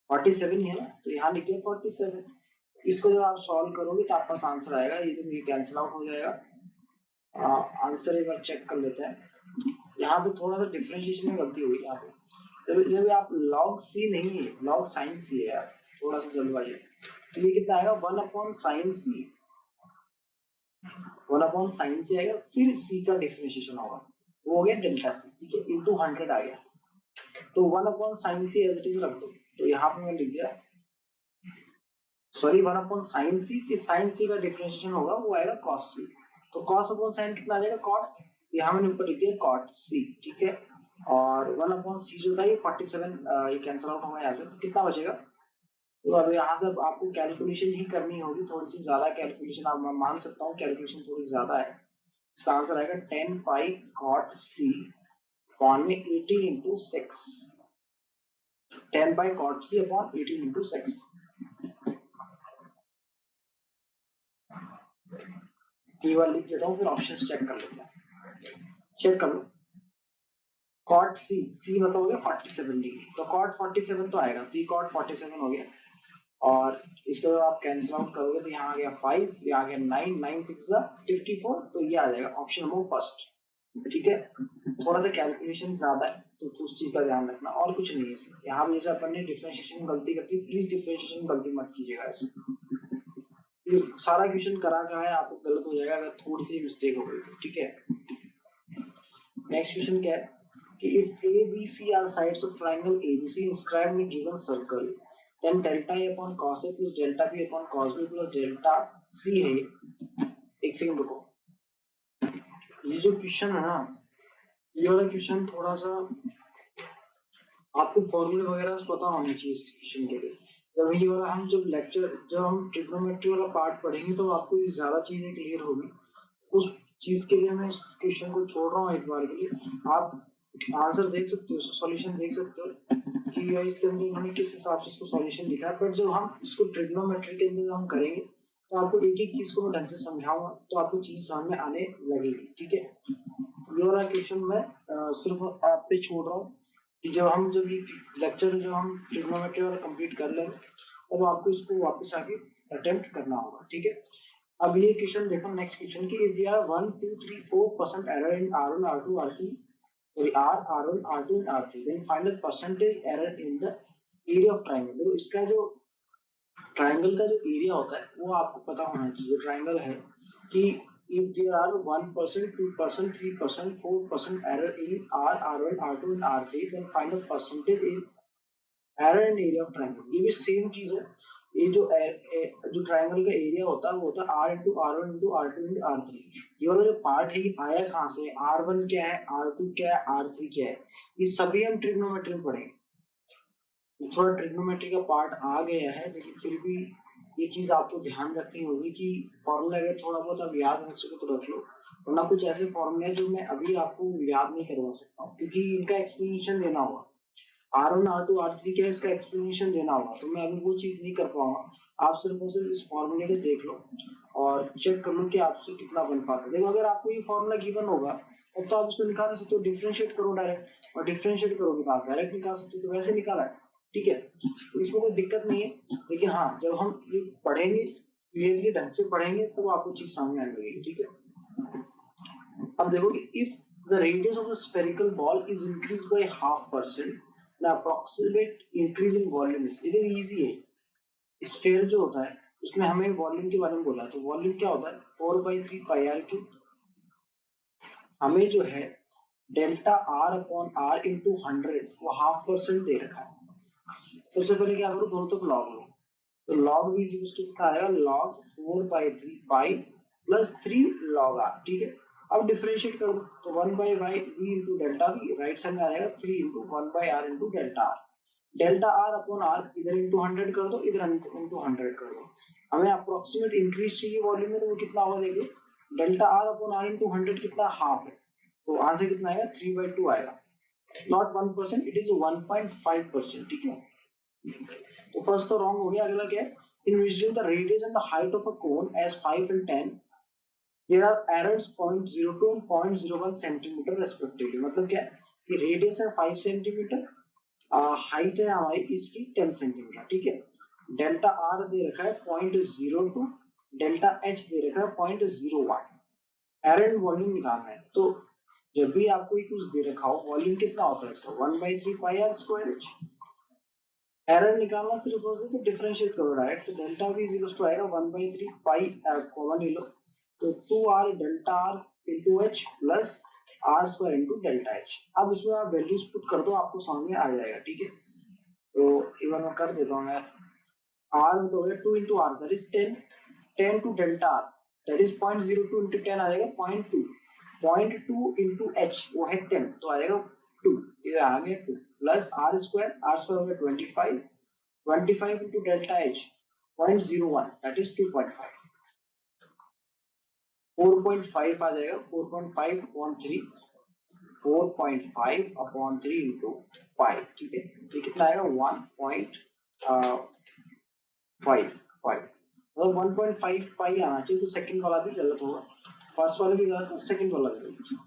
47 ही है ना, तो यहाँ लिखिए 47। इसको जब आप सॉल्व करोगे तो आपका आंसर आएगा, ये तो ये कैंसिल आउट हो जाएगा। आंसर एक बार चेक कर लेते हैं। यहाँ पे थोड़ा सा डिफरेंशिएशन में गलती हुई यहाँ पे, जब आप log C नहीं है, log sin C है यार, थोड़ा सा जल्दबाजी। तो ये कितना आएगा, 1 upon sine C, 1 upon sine C आएगा, फिर C का डिफरेंशिएशन होगा, वो हो गया डेल्टा C। ठीक है, इंटू 100 आ गया, तो 1 upon sine C as it is रख दो। तो यहाँ पे मैं लिख दिया, सॉरी 1 अपॉन साइन C, फिर साइन C का डिफरेंशिएशन होगा वो आएगा cos C। तो cos अपॉन साइन कितना आ जाएगा, cot, यहाँ मैंने ऊपर लिख दिया cot C। ठीक है, और 1 अपॉन C जो था ये 47, ये कैंसिल आउट होगा यहाँ से, तो कितना बचेगा। तो अब यहाँ से आपको कैलकुलेशन ही करनी होगी, थोड़ी सी ज्यादा कैलकुलेशन, आप मैं मान सकता हूँ कैलकुलेशन थोड़ी ज्यादा है। इसका आंसर आएगा 10 पाई cot C अपॉन में 18 इंटू 6, 10 पाई cot C अपॉन 18 इंटू 6। ये वाला लिख देता हूँ, फिर ऑप्शंस चेक कर लेते हैं। चेक कर लो, cot C मतलब हो गया 47 डिग्री, तो cot 47 तो आएगा, तो ये cot 47 हो गया। और इसको आप कैंसिल आउट करोगे तो यहाँ आ गया 5, ये आ गया 9, 9 6 54, तो ये आ जाएगा ऑप्शन नंबर फर्स्ट। ठीक है, थोड़ा सा कैलकुलेशन ज्यादा है तो उस चीज का ध्यान रखना, और कुछ नहीं है इसमें। यहाँ पे जैसे अपन ने डिफरेंशिएशन में गलती करती है, प्लीज डिफरेंशिएशन गलती मत कीजिएगा इसमें। ये सारा क्वेश्चन करा है आपको गलत हो जाएगा अगर थोड़ी सी मिस्टेक हो गई तो, ठीक है। नेक्स्ट क्वेश्चन क्या है कि if A B C are sides of triangle ABC inscribed in given circle then delta A upon cos A plus delta B upon cos B plus delta C है। एक सेकंड रुको, ये जो question है ना, ये वाला क्वेश्चन थोड़ा सा आपको फॉर्मूले वगैरह पता होनी चाहिए इस क्वेश्चन के लिए। जब ये वाला हम जब हम ट्रिग्नोमेट्री वाला पार्ट पढ़ेंगे तो आपको ये ज्यादा चीजें क्लियर होगी। उस चीज के लिए मैं इस क्वेश्चन को छोड़ रहा हूँ एक बार के लिए। आप आंसर देख सकते हो, सॉल्यूशन देख सकते हो कि इसके अंदर इन्होंने किस हिसाब से इसको सॉल्यूशन लिखा है। बट जब हम इसको ट्रिग्नोमेट्री के अंदर हम करेंगे तो आपको एक एक चीज को मैं ढंग से समझाऊंगा तो आपको चीज समझ में आने लगेगी, ठीक है। ये वाला क्वेश्चन मैं सिर्फ आप पे छोड़ रहा हूँ कि जब ये लेक्चर जो हम ट्रिग्नोमेट्री वाला कंप्लीट कर लेंगे तब आपको इसको वापस आके अटेम्प्ट करना होगा, ठीक है। अब ये क्वेश्चन देखो, नेक्स्ट क्वेश्चन की if there are 1 2 3 4% error in R1 R2 R3 R1 R2 and R3 then find the percentage error in the area of triangle। देखो इसका जो ट्रायंगल का जो एरिया होता है वो आपको पता होना चाहिए। ट्रायंगल है कि if there are 1%, 2%, 3%, 4% error in R1, R2 and R3 then find the percentage in error in area of triangle। ये भी सेम चीज है। ये जो ट्रायंगल का एरिया होता है वो होता है R into R1 into R2 into R3। ये वाला जो पार्ट है ये आया कहाँ से, R1 क्या है, R2 क्या है, R3 क्या है, ये सभी हम ट्रिग्नोमेट्री में पढ़ेंगे। थोड़ा ट्रिग्नोमेट्री का पार्ट आ गया है लेकिन फिर भी ये चीज आपको ध्यान रखनी होगी कि फॉर्मूला अगर थोड़ा बहुत आप याद रख सको तो रख लो, वरना कुछ ऐसे फॉर्मूले हैं जो मैं अभी आपको याद नहीं करवा सकता हूँ क्योंकि इनका एक्सप्लेनेशन देना होगा। R1 R2 R3 क्या है इसका एक्सप्लेनेशन देना होगा तो मैं अभी वो चीज नहीं कर पाऊंगा। आप सिर्फ और सिर्फ इस फॉर्मूले को देख लो और चेक कर लो कि आपसे कितना बन पाता है। देखो अगर आपको ये फॉर्मूला गिवन होगा तब तो आप उसको निकाल सकते हो, डिफरेंशिएट करो डायरेक्ट, और डिफरेंशिएट करोगे तो आप डायरेक्ट निकाल सकते हो, तो वैसे निकाला है, ठीक है, तो इसमें कोई दिक्कत नहीं है। लेकिन हाँ जब हम पढ़ेंगे क्लियरली ढंग से पढ़ेंगे तो आपको चीज समझ में आने लगेगी, ठीक है। अब देखो कि if the radius of the spherical ball is increase by 0.5% the approximate increase in volume is. ये इजी है। स्फीयर जो होता है उसमें हमें वॉल्यूम के बारे में बोला है तो वॉल्यूम क्या होता है 4/3 पाई आर क्यूब। हमें जो है delta R upon R into 100 वो 0.5% दे रखा है। सबसे पहले क्या करो, दोनों तक लॉग लो, तो लॉग v कितना आएगा, log 4/3 pi plus 3 log R, ठीक है। अब डिफरेंशिएट कर दो तो 1/y v into delta v, right side में आ जाएगा 3 into 1/r into delta R. Delta R upon R इधर इंटू 100 कर दो, इधर इंटू 100 कर दो। हमें अप्रोक्सीमेट इंक्रीज चाहिए वॉल्यूम में तो वो कितना होगा देख लो, delta R upon R into 100 कितना, हाफ है, तो आंसर कितना आएगा 3/2 आएगा। नॉट 1%, इट इज 1.5%, ठीक है। तो फर्स्ट तो रॉन्ग हो गया। अगला क्या है, in measuring the radius and the height of a cone as 5 and 10 there are errors 0.02 and 0.01 centimetre respectively. मतलब क्या है कि रेडियस है 5 सेंटीमीटर, हाइट है हमारी इसकी 10 सेंटीमीटर, ठीक है। डेल्टा आर दे रखा है 0.02, डेल्टा एच दे रखा है 0.01। एरर एंड वॉल्यूम निकालना है तो जब भी आपको ये कुछ दे रखा हो वॉल्यूम कितना होता है इसका 1/3 pi R square H. Error निकालना सिर्फ हो तो डिफरेंशिएट करो डायरेक्ट, तो delta v is equal to आएगा 1/3 पाई कॉमन ले लो तो 2r delta r into H plus R square into delta H. अब इसमें आप वैल्यूज पुट कर दो आपको समझ में आ जाएगा, ठीक है। तो इवन मैं कर देता हूँ मैं, r तो हो गया 2 into R that is 10 two delta R that is 0.02 into 10 आ जाएगा 0.2 इंटू एच वो है 10 तो आ जाएगा 2, इधर आ गया 2 प्लस आर स्क्वायर हो गया 25 into delta H 0.01 that is 2.5, 4.5 आ जाएगा 4.5 अपॉन 3, 4.5 अपॉन 3 इंटू पाई, ठीक है। तो कितना आएगा 1.5 मतलब 1.5 पाई आना चाहिए। तो सेकंड वाला भी गलत होगा, फर्स्ट वाला भी गलत है, सेकंड वाला भी गलत है।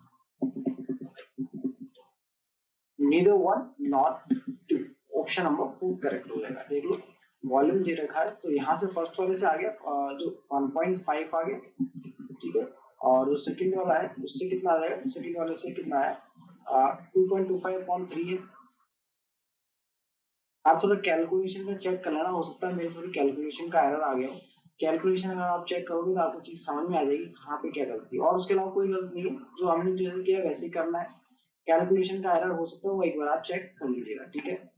neither one not two, option number 4 correct हो जाएगा। देख लो वॉल्यूम दे रखा है तो यहाँ से फर्स्ट वाले से आ गया जो 1.5 आ गया, ठीक है, और जो सेकंड वाला है उससे कितना आ जाएगा, सेकंड वाले से कितना है 2.25/3 है। आप थोड़ा कैलकुलेशन का चेक कर लेना, हो सकता है मेरे थोड़ी कैलकुलेशन का एरर आ गया हो। कैलकुलेशन अगर आप चेक करोगे तो आपको चीज समझ में आ जाएगी कहाँ पे क्या गलती है, और उसके अलावा कोई गलती नहीं है, जो हमने जैसे किया वैसे ही करना है। कैलकुलेशन का एरर हो सकता है वो एक बार आप चेक कर लीजिएगा, ठीक है।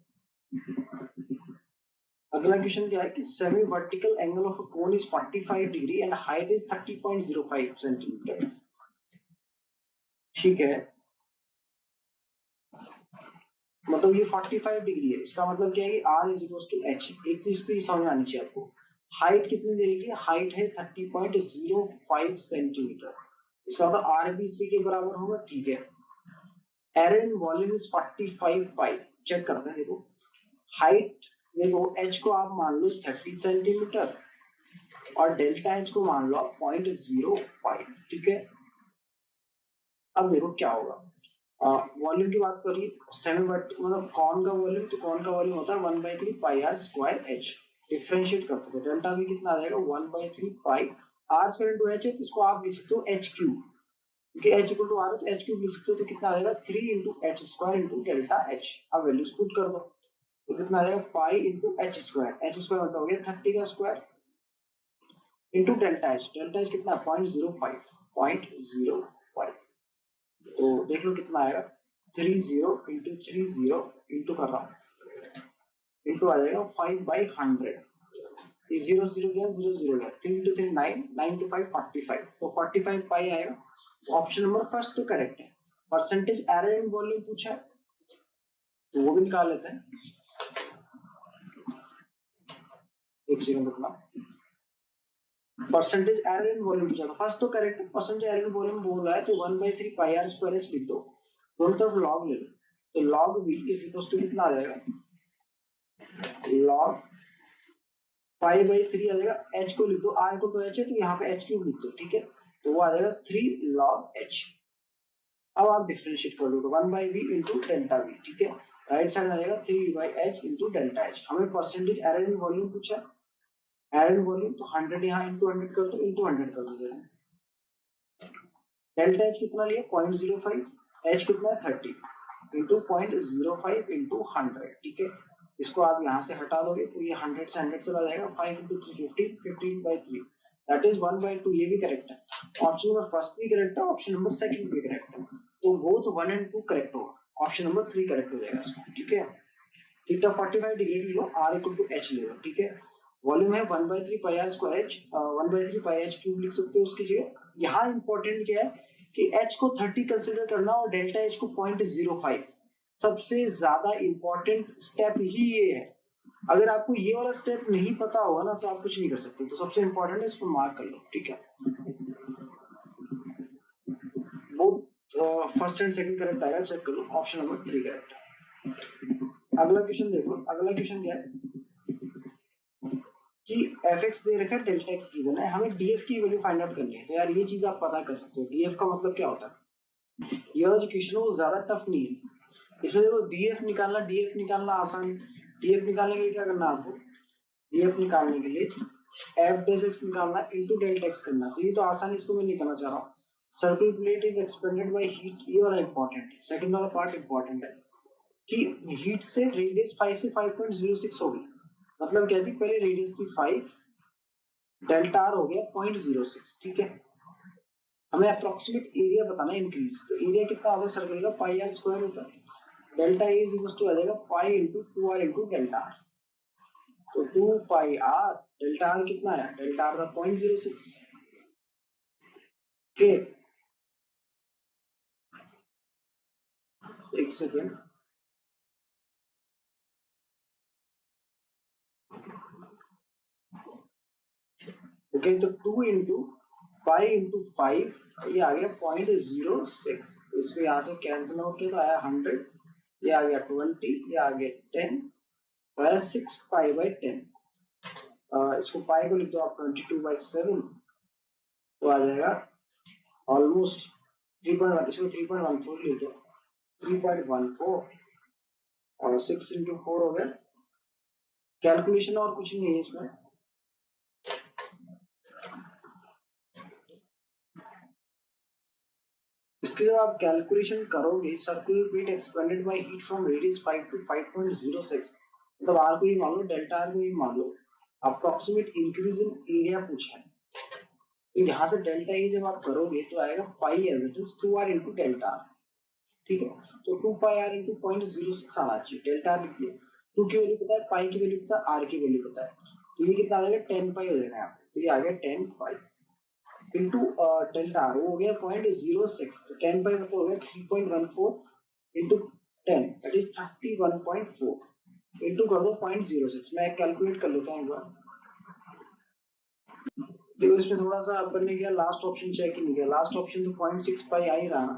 अगला क्वेश्चन क्या है कि semi vertical angle of a cone is 45 degree and height is 30.05 centimetre, ठीक है। मतलब ये 45 डिग्री है, इसका मतलब क्या है कि R is equal to H. एक चीज तो ये समझ आनी चाहिए आपको, हाइट कितनी दे रही है, हाइट है 30.05 सेंटीमीटर, इसका मतलब RBC के बराबर होगा, ठीक है। Area in volume is 45 pi, check करते हैं। देखो हाइट, देखो h को आप मान लो 30 सेंटीमीटर और डेल्टा h को मान लो आप 0.05, ठीक है। अब देखो क्या होगा, वॉल्यूम की बात करिए, सेमी मतलब कॉन का वॉल्यूम, तो कॉन का वॉल्यूम होता है 1/3 pi R square H. Differentiate करते थे, डेल्टा भी कितना आ जाएगा 1/3 pi R square into H है, तो इसको आप लिख सकते हो एच क्यूब, क्योंकि एच इक्वल टू आर है तो एच क्यूब लिख सकते हो, तो कितना आ जाएगा 3 into H square into delta H. अब वैल्यूज पुट कर दो, तो कितना आ जाएगा pi into H square, H square मतलब हो गया 30 का स्क्वायर इंटू डेल्टा एच कितना 0.05, तो देख लो कितना आएगा 30 इंटू 30 इंटू कर रहा हूँ, इंटू आ जाएगा 5/100, ये 0 0 गया 0 0 गया, 3 इंटू 3 9, 9 इंटू 5 45, तो 45 पाई आएगा। ऑप्शन नंबर फर्स्ट तो करेक्ट है। परसेंटेज एरर इन वॉल्यूम पूछा है तो वो भी निकाल लेते हैं, एक सेकंड रुकना। परसेंटेज एरर इन वॉल्यूम पूछा था, फर्स्ट तो करेक्ट है, परसेंटेज एरर इन वॉल्यूम बोल रहा है तो 1/3 पाई आर स्क्वायर एच लिख दो, दोनों तरफ लॉग ले लो, तो log v is equal to कितना आ जाएगा, लॉग पाई/3 आ जाएगा, h को लिख दो, r इक्वल टू h है तो यहाँ पे h क्यूब लिख दो, ठीक है, तो वो आ जाएगा 3 log h। अब आप डिफरेंशिएट कर लो, तो 1/v इंटू डेल्टा v, ठीक है, राइट साइड आ जाएगा 3/h इंटू डेल्टा h। हमें परसेंटेज एरर इन वॉल्यूम पूछा, एरर इन वॉल्यूम तो 100 यहाँ इंटू 100 कर दो, इंटू 100 कर दो, डेल्टा h कितना लिया 0.05, h कितना है 30 इंटू 0.05 इंटू 100, ठीक है। इसको आप यहाँ से हटा दोगे तो ये 100 से 100 चला जाएगा, 5 इंटू 3 15, 15/3, दैट इज 1/2, ये भी करेक्ट है। ऑप्शन नंबर फर्स्ट भी करेक्ट है, ऑप्शन नंबर सेकंड भी करेक्ट है, तो बोथ 1 और 2 करेक्ट होगा, ऑप्शन नंबर 3 करेक्ट हो जाएगा इसका, ठीक है। थीटा 45 डिग्री ले लो, r इक्वल टू h ले लो, ठीक है। वॉल्यूम है 1/3 pi R square H, 1/3 pi H cube लिख सकते हो उसकी जगह। यहाँ इंपॉर्टेंट क्या है कि h को 30 कंसिडर करना और डेल्टा h को 0.05, सबसे ज्यादा इंपॉर्टेंट स्टेप ही ये है। अगर आपको ये वाला स्टेप नहीं पता होगा ना तो आप कुछ नहीं कर सकते, तो सबसे इंपॉर्टेंट है, इसको मार्क कर लो, ठीक है। वो फर्स्ट एंड सेकंड करेक्ट आएगा, चेक कर लो, ऑप्शन नंबर 3 करेक्ट है। अगला क्वेश्चन देख लो, अगला क्वेश्चन क्या है कि fx दे रखा है, डेल्टा x गिवन है, हमें df की वैल्यू फाइंड आउट करनी है। तो यार ये चीज आप पता कर सकते हो, df का मतलब क्या होता है। यह जो क्वेश्चन है वो ज्यादा टफ नहीं है, इसमें देखो df निकालना आसान। df निकालने के लिए क्या करना है आपको, df निकालने के लिए f डैश x निकालना इनटू डेल्टा x करना, तो ये तो आसान, इसको मैं नहीं करना चाह रहा हूँ। Circular plate is expanded by heat, ये वाला इंपॉर्टेंट है, सेकंड वाला पार्ट इंपॉर्टेंट है कि हीट से रेडियस 5 से 5.06 हो गई, मतलब क्या थी, पहले रेडियस थी 5, डेल्टा आर हो गया 0.06, ठीक है। हमें अप्रोक्सीमेट एरिया बताना है इंक्रीज, तो एरिया कितना होता है सर्कल का, पाई आर स्क्वायर होता है, delta A is equal to आ जाएगा pi into 2r into delta R, तो 2 पाई आर, डेल्टा आर कितना है, डेल्टा आर था 0.06, ओके। एक सेकेंड, ओके, तो 2 इंटू पाई इंटू 5, ये आ गया 0.06, तो इसको यहाँ से कैंसिल आउट किया तो आया 100, ये आ गया 20, ये आ गया 10, तो आया 6 पाई/10। इसको पाई को लिख दो आप 22/7, तो आ जाएगा ऑलमोस्ट 3.1, इसको 3.14 लिख दो, 3.14 और 6 इंटू 4 हो गया। कैलकुलेशन और कुछ नहीं है इसमें, इसकी जब आप कैलकुलेशन करोगे, circular plate expanded by heat from radius 5 to 5.06, मतलब आर को ही मान लो, डेल्टा आर को ही मान लो, अप्रोक्सीमेट इंक्रीज इन एरिया पूछा है, तो यहाँ से डेल्टा ई जब आप करोगे तो आएगा pi as it is 2r into delta are, ठीक है। तो 2 पाई आर इंटू 0.06 आना चाहिए, डेल्टा आर लिख दिया, 2 की वैल्यू पता है, पाई की वैल्यू पता है, आर की वैल्यू पता है, तो ये कितना आ जाएगा 10 पाई हो जाएगा यहाँ पे, तो ये आ गया 10 पाई इंटू डेल्टा आर, वो हो गया 0.06, तो 10 पाई मतलब हो गया 3.14 इंटू 10 दैट इज 31.4 इंटू कर दो 0.06, मैं कैलकुलेट कर लेता हूँ एक बार। देखो इसमें थोड़ा सा अपन ने किया, लास्ट ऑप्शन चेक ही नहीं किया, लास्ट ऑप्शन तो 0.6 पाई आ ही रहा ना,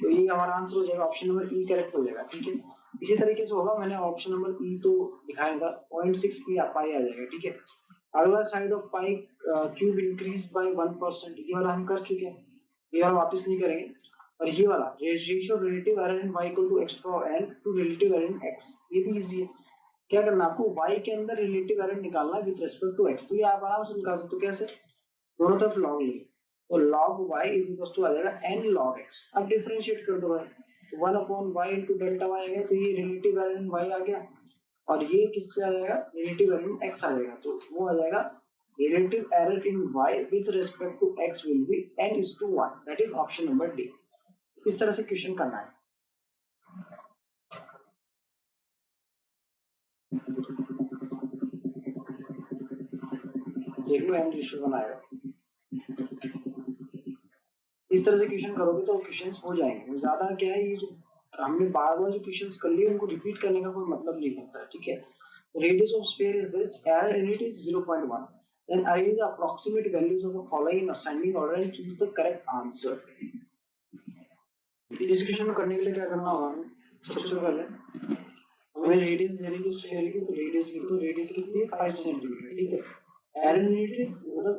तो ये हमारा आंसर हो जाएगा, ऑप्शन नंबर ई करेक्ट हो जाएगा, ठीक है। इसी तरीके से होगा, मैंने ऑप्शन नंबर ई तो दिखाया था, 0.6 पाई आ जाएगा, ठीक है। अगला side of pi cube increase by 1%, ये वाला हम कर चुके हैं, ये वाला वापस नहीं करेंगे। और ये वाला ratio relative error in y equal to x power n to relative error in x, ये भी इजी है। क्या करना आपको, y के अंदर रिलेटिव एरर निकालना है विद रिस्पेक्ट टू x, तो ये आप आराम से निकाल सकते हो, कैसे, दोनों तरफ लॉग लेंगे, तो log y is equal to आ जाएगा n log x, अब डिफरेंशिएट कर दो भाई, 1 upon y into delta y आ गया, तो ये रिलेटिव एरर इन y आ गया, और ये किससे आ जाएगा, रिलेटिव एरर इन x आ जाएगा, तो वो आ जाएगा relative error in y with respect to x will be n/1, that is option number D. इस तरह से क्वेश्चन करना है। देख लो n रेशियो बनाएगा, इस तरह से क्वेश्चन करोगे तो क्वेश्चंस हो जाएंगे। ज्यादा क्या है, ये जो हमने बार बार जो क्वेश्चंस कर लिए उनको रिपीट करने का कोई मतलब नहीं होता है, ठीक है। Radius of sphere is this, error in it is 0.1, then arrange the approximate values of the following in ascending order and choose the correct answer। इस क्वेश्चन को करने के लिए क्या करना होगा, सबसे पहले हमें रेडियस दे रही है स्फीयर की, तो रेडियस लिख दो, रेडियस कितनी है 5 सेंटीमीटर, ठीक है। एरर इन इट इज मतलब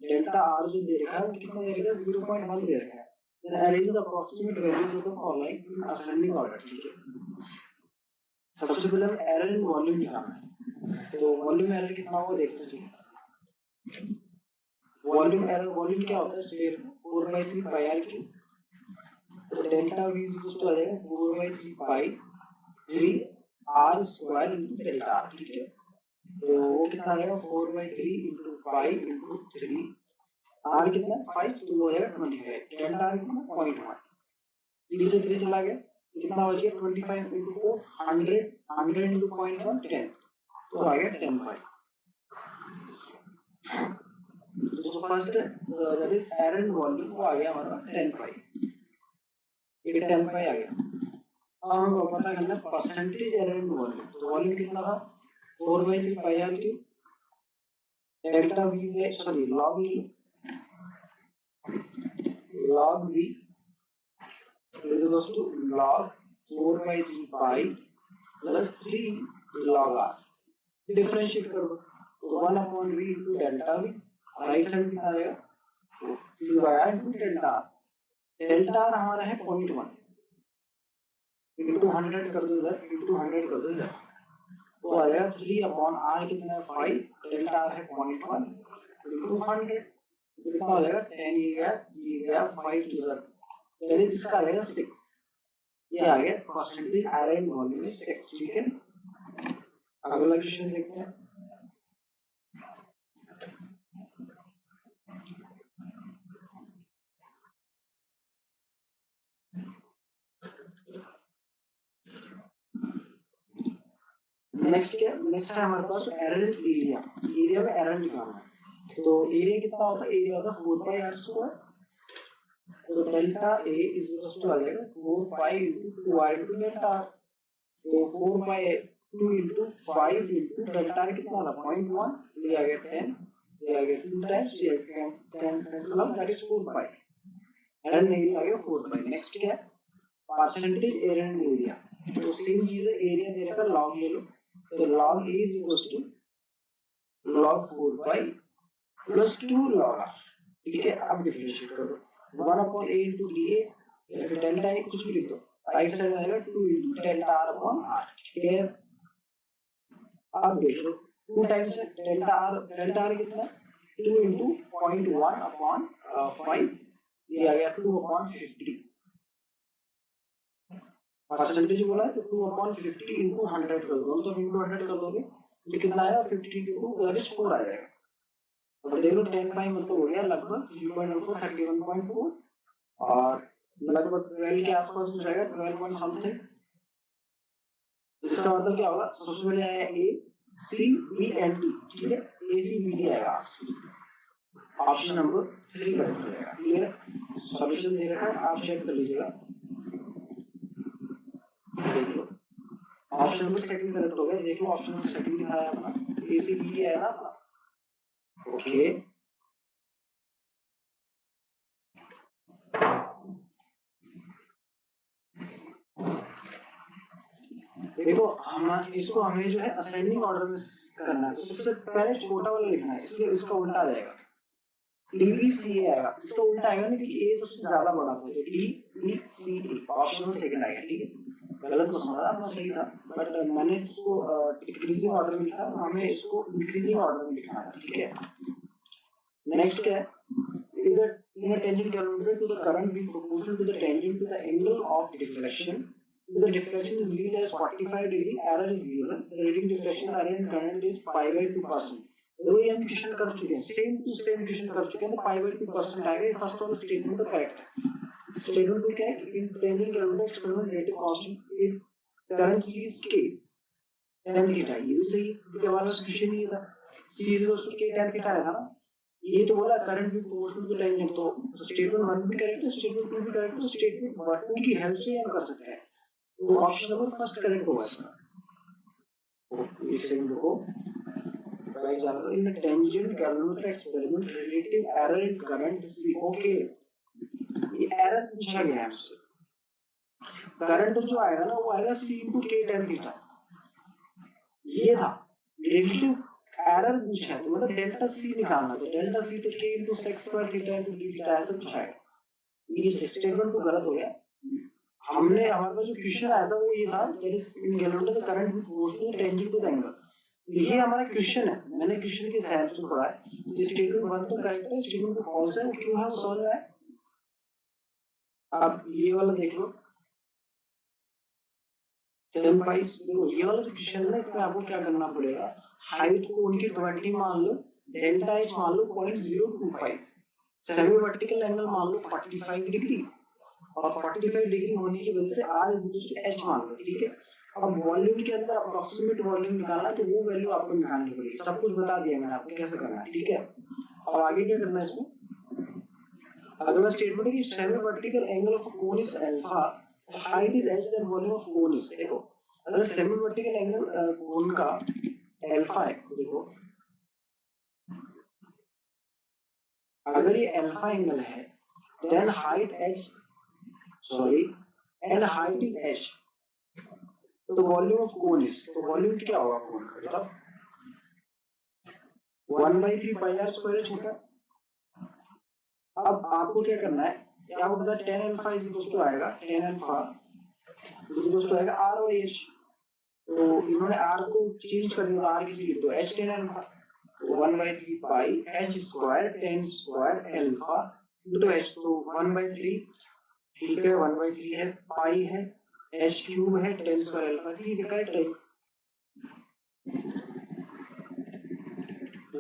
डेल्टा आर जो दे रखा है वो कितना दे रखा है, 0.1 दे रखा है, then arrange the approximate values of the following in ascending order, ठीक है। सबसे पहले हमें एरर इन वॉल्यूम निकालना है, तो वॉल्यूम एरर कितना होगा देखते चलिए। वॉल्यूम एरर, वॉल्यूम क्या होता है स्फीयर, 4/3 पाई आर क्यूब, तो delta v is equal to आ जाएगा 4/3 pi 3 r square into delta r, ठीक है। तो वो कितना आ जाएगा 4/3 इनटू पाई इनटू 3, r कितना 5, तो वो हो जाएगा 25, डेल्टा r कितना 0.1, 3 से 3 चला गया, कितना बच गया 25 इनटू 4 100, 100 इनटू 0.1 10, तो आ गया 10 पाई। तो first that is error in volume, वो आ गया हमारा 10 पाई, ये 10 पाई आ गया। अब हमें पता करना है परसेंटेज एरर इन वॉल्यूम, तो वॉल्यूम कितना था 4/3 pi R cube, delta V by sorry log V is equal to log 4/3 pi plus 3 log R, differentiate कर दो, तो 1 upon V into delta V, right side कितना आएगा 3/r into delta R, delta R हमारा है 0.1 into 100 कर दो इधर, इंटू 100 कर दो इधर, तो आ जाएगा 3 अपॉन r कितना है 5, डेल्टा आर है 0.1 इंटू 100, कितना हो जाएगा 10 ये गया 5 टू इधर, दैट इज इसका आ जाएगा 6, ये आ गया परसेंटेज एरर इन वॉल्यूम में 6, ठीक है। अगला क्वेश्चन देखते हैं। नेक्स्ट क्या, नेक्स्ट है हमारे पास एरर इन एरिया, एरिया में एरर निकालना है, तो एरिया कितना होता है, एरिया होता है 4/r स्क्वायर, तो delta a is equal to आ जाएगा 4 pi into 2r into delta r, तो 4/2 इनटू 5 इनटू डेल्टा r कितना था 0.1, ये आ गया 10, ये आ गया 2 टाइम्स, ये can cancel out, that is 4 pi, error in area आ गया 4 पाई। नेक्स्ट क्या है परसेंटेज एरर इन एरिया, तो सेम चीज है, एरिया दे रखा लॉग ले लो, तो log a is equals to log 4 pi plus 2 log r, ठीक है। अब डिफरेंशिएट करो 1 अपॉन a इंटू डी या फिर डेल्टा a कुछ भी लिख दो, राइट साइड में आएगा 2 into delta r upon r, ठीक है। अब देख लो 2 टाइम्स है डेल्टा r कितना 2 इंटू 0.1 अपॉन 5 ये आ गया 2/50। परसेंटेज बोला है तो 2/50 इंटू 100 कर दो, तो इंटू 100 कर दोगे तो कितना आएगा 50 इंटू 2 दैट इज 4 आ जाएगा। तो देख लो 10 पाई मतलब हो गया लगभग 3.14 31.4 और लगभग 12 के आसपास कुछ आएगा 12 पॉइंट समथिंग। इसका मतलब क्या होगा, सबसे पहले आया ए सी बी एंड डी, ठीक है, ए सी बी डी आएगा। ऑप्शन नंबर 3 करेक्ट हो जाएगा। क्लियर है, सॉल्यूशन दे रखा है, आप चेक कर लीजिएगा। देख लो ऑप्शन नंबर सेकंड करेक्ट हो गया। देख लो ऑप्शन नंबर सेकंड लिखा है अपना, ए सी बी डी है ना अपना। ओके देखो हम इसको हमें जो है असेंडिंग ऑर्डर में करना है, तो सबसे पहले छोटा वाला लिखना है, इसलिए इसका उल्टा आ जाएगा, डी बी सी ए आएगा। इसका उल्टा आएगा ना, क्योंकि ए सबसे ज्यादा बड़ा था, तो D B C A option number second आएगा। ठीक है, गलत को समझा, अपना सही था, बट मैंने इसको डिक्रीजिंग ऑर्डर में लिखा, हमें इसको इंक्रीजिंग ऑर्डर में लिखना है। ठीक है, नेक्स्ट क्या है, either in a tangent calorimeter to the current being proportional to the tangent to the angle of deflection. If the deflection is read as 45 degree, error is given. The reading deflection error in current is pi/2%. तो ये हम question कर चुके हैं, same to same question कर चुके हैं, तो pi/2% आएगा। ये फर्स्ट वाला स्टेटमेंट तो करेक्ट है। स्टेटमेंट टू क्या है, इन tangent calorimeter experiment relative constant if current c is k tan theta, ये भी सही है क्योंकि हमारा क्वेश्चन ये था c = k tan theta आया था ना। ये तो बोला करंट भी प्रोपोर्शनल टू टेंजेंट, तो स्टेटमेंट 1 भी करेक्ट है, स्टेटमेंट 2 भी करेक्ट है, तो स्टेटमेंट 1 की हेल्प से हम कर सकते हैं। तो ऑप्शन नंबर फर्स्ट करेक्ट होगा इसका। इस सेकंड को राइट जाना, तो in tangent calorimeter experiment relative error in current C. Okay, ये एरर पूछा गया है हमसे, करंट जो आएगा ना वो आएगा c * k tan थीटा, ये था। रिलेटिव एरर पूछा है तो मतलब डेल्टा सी निकालना, तो डेल्टा सी तो k * sec² theta * d theta ऐसे पूछा है। ये स्टेटमेंट तो गलत हो गया। हमने हमारे पास जो क्वेश्चन आया था वो ये था, that is in calorimeter the current proportional to tangent to the angle. ये हमारा क्वेश्चन है, मैंने क्वेश्चन के हिसाब से पढ़ा है। तो स्टेटमेंट 1 तो करेक्ट है, स्टेटमेंट 2 फॉल्स है। वो क्यों है वो समझ में आया। अब ये वाला देख लो 10 पाइस, देखो ये वाला जो क्वेश्चन है ना, इसमें आपको क्या करना पड़ेगा, हाइट को उनकी 20 मान लो, डेल्टा एच मान लो 0.025, सेमी वर्टिकल एंगल मान लो 45 डिग्री, और 45 डिग्री होने की वजह से r = h मान लो। ठीक है, अब वॉल्यूम के अंदर अप्रोक्सीमेट वॉल्यूम निकालना है, तो वो वैल्यू आपको निकालनी पड़ेगी। सब कुछ बता दिया मैंने आपको कैसे करना है। ठीक है, अब आगे क्या करना है इसमें, अगला स्टेटमेंट है कि semi vertical angle of cone is alpha, height is h then volume of cone is. देखो अगर सेमी वर्टिकल एंगल कोन का अल्फा है, तो देखो अगर ये अल्फा एंगल है then height h and height is h, तो वॉल्यूम ऑफ कोन इज, तो वॉल्यूम क्या होगा कोन का, मतलब 1/3 πr² होता है। अब आपको क्या करना है, आपको पता है tan अल्फा आएगा, tan अल्फा आएगा r/h, तो इन्होंने r को चेंज कर दिया, r की जगह लिख दो h tan अल्फा, 1/3 पाई h² tan² alpha into h, तो 1/3, ठीक है 1/3 है, पाई है, h³ है, tan² अल्फा। ठीक है, करेक्ट है।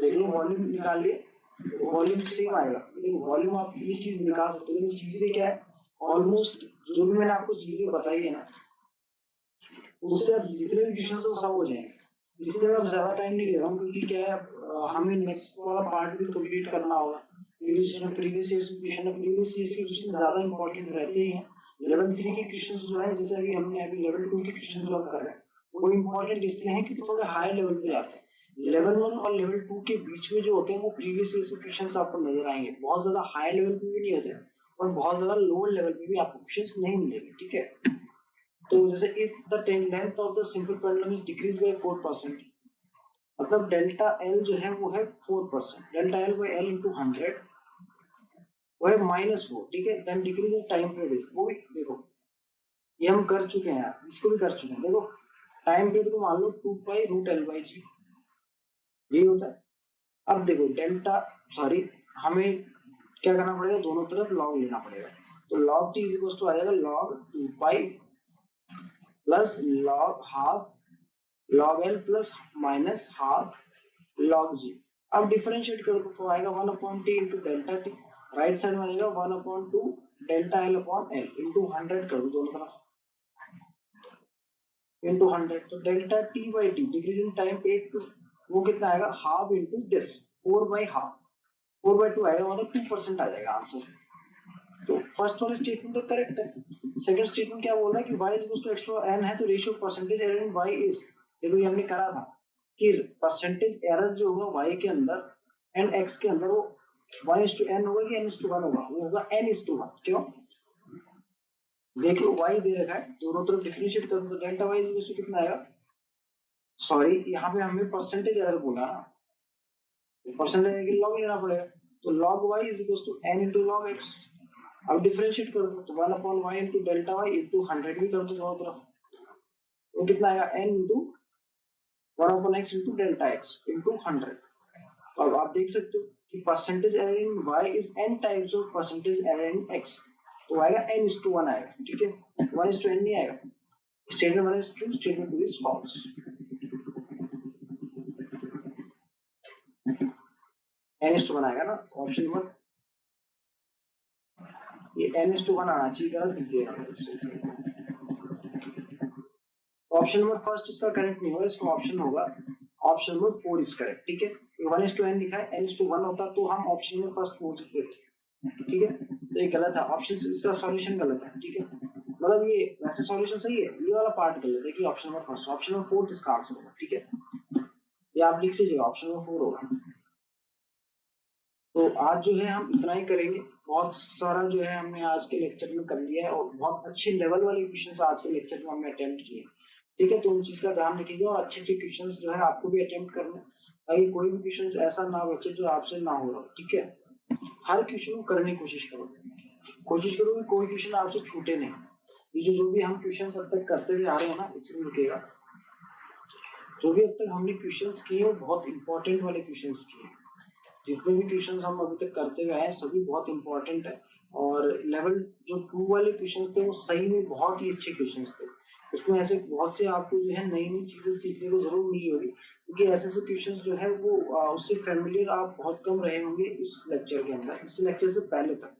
देख लो वॉल्यूम निकाल लिए, वॉल्यूम सेम आएगा। देखो वॉल्यूम आप ये चीज निकाल सकते हो, लेकिन चीजें क्या है, ऑलमोस्ट जो भी मैंने आपको चीजें बताई है ना, उससे आप जितने भी क्वेश्चन वो सब हो जाएंगे। इसलिए मैं ज्यादा टाइम नहीं ले रहा हूँ, क्योंकि क्या है हमें नेक्स्ट वाला पार्ट भी कंप्लीट करना होगा। प्रीवियस ईयर के क्वेश्चन ज्यादा इंपॉर्टेंट रहते ही हैं। लेवल 3 के क्वेश्चन जो है, जैसे अभी हमने अभी लेवल 2 के क्वेश्चन जो कर रहे हैं, वो इंपॉर्टेंट इसलिए है क्योंकि थोड़े हाई लेवल पे जाते हैं। लेवल 1 और लेवल 2 के बीच में जो होते हैं वो प्रीवियस ईयर क्वेश्चन आपको नजर आएंगे। बहुत ज्यादा हाई लेवल पे भी नहीं होते और बहुत ज्यादा लोअर लेवल पे भी आपको क्वेश्चन नहीं मिलेंगे। ठीक है, तो जैसे if the length of the simple pendulum is decrease by 4%, मतलब डेल्टा एल जो है वो है 4%, delta L by L into 100 वो है -4। ठीक है, then decrease in time period, वो भी देखो ये हम कर चुके हैं यार, इसको भी कर चुके हैं। देखो टाइम पीरियड को मान लो 2π√L/g, ये होता है। अब देखो डेल्टा हमें क्या करना पड़ेगा, दोनों तरफ लॉग लेना पड़ेगा। तो log t is equal to आ जाएगा log 2 pi plus log half log l plus minus half log g। अब डिफरेंशिएट कर दो तो आएगा 1/t into delta T, right side में आएगा 1/2 delta l upon l into 100 कर दो दोनों तरफ इंटू 100। तो delta T by T decrease in time period to, वो कितना आएगा हाफ इंटू दिस 4/2, 4/2 आएगा मतलब 2% आ जाएगा आंसर। तो फर्स्ट वाला स्टेटमेंट तो करेक्ट है। सेकंड स्टेटमेंट क्या बोल रहा है कि y equal to x to n है, तो ratio percentage error in y is, देखो ये हमने करा था कि परसेंटेज एरर जो होगा y के अंदर एंड x के अंदर वो 1:n होगा कि n:1 होगा, वो होगा n:1। क्यों, देख लो y दे रखा है, दोनों तरफ डिफरेंशिएट कर दो तो डेल्टा y इक्वल टू कितना आएगा, सॉरी यहाँ पे हमें परसेंटेज एरर बोला ना, परसेंटेज एरर के लॉग लेना पड़ेगा। तो log y is equal to n into log x। अब डिफरेंशिएट कर दो तो 1/y into delta y into 100 भी कर दो दोनों तरफ, वो कितना आएगा n into 1/x into delta x into 100। तो अब आप देख सकते हो कि percentage error in y is n times of percentage error in x, तो आएगा n:1 आएगा, ठीक है, 1:n नहीं आएगा। Statement 1 is true, statement 2 is false. n:1 आएगा ना, ऑप्शन नंबर ये n:1 आना चाहिए, गलत लिख दिया। ऑप्शन नंबर फर्स्ट इसका करेक्ट नहीं होगा, इसका ऑप्शन होगा ऑप्शन नंबर 4 इज करेक्ट, ठीक है। 1:n लिखा है, n:1 होता तो हम ऑप्शन नंबर फर्स्ट बोल सकते थे, ठीक है। तो ये गलत है, ऑप्शन इसका सॉल्यूशन गलत है, ठीक है। मतलब ये वैसे सॉल्यूशन सही है, ये वाला पार्ट गलत है कि option number first, option number 4 इसका आंसर होगा, ठीक है। ये आप लिख लीजिएगा, ऑप्शन नंबर 4 होगा। तो आज जो है हम इतना ही करेंगे, बहुत सारा जो है हमने आज के लेक्चर में कर लिया है और बहुत अच्छे लेवल वाले क्वेश्चंस आज के लेक्चर में हमने अटेम्प्ट किए, ठीक है। तो उन चीज का ध्यान रखिएगा और अच्छे अच्छे क्वेश्चंस जो है आपको भी अटेम्प्ट करना है, ताकि कोई भी क्वेश्चन ऐसा ना बचे जो आपसे ना हो रहा हो, ठीक है। हर क्वेश्चन को करने की कोशिश करो कि कोई क्वेश्चन आपसे छूटे नहीं। ये जो भी हम क्वेश्चन अब तक करते हुए आ रहे हैं ना, इसमें रुकेगा, जो भी अब तक हमने क्वेश्चंस किए वो बहुत इंपॉर्टेंट वाले क्वेश्चंस किए। जितने भी क्वेश्चंस हम अभी तक करते हुए आए सभी बहुत इंपॉर्टेंट है, और लेवल जो 2 वाले क्वेश्चंस थे वो सही में बहुत ही अच्छे क्वेश्चंस थे। उसमें ऐसे बहुत से आपको जो है नई नई चीजें सीखने को जरूर मिली होगी, क्योंकि ऐसे ऐसे क्वेश्चंस जो है वो उससे फेमिलियर आप बहुत कम रहे होंगे इस लेक्चर के अंदर, इस लेक्चर से पहले तक।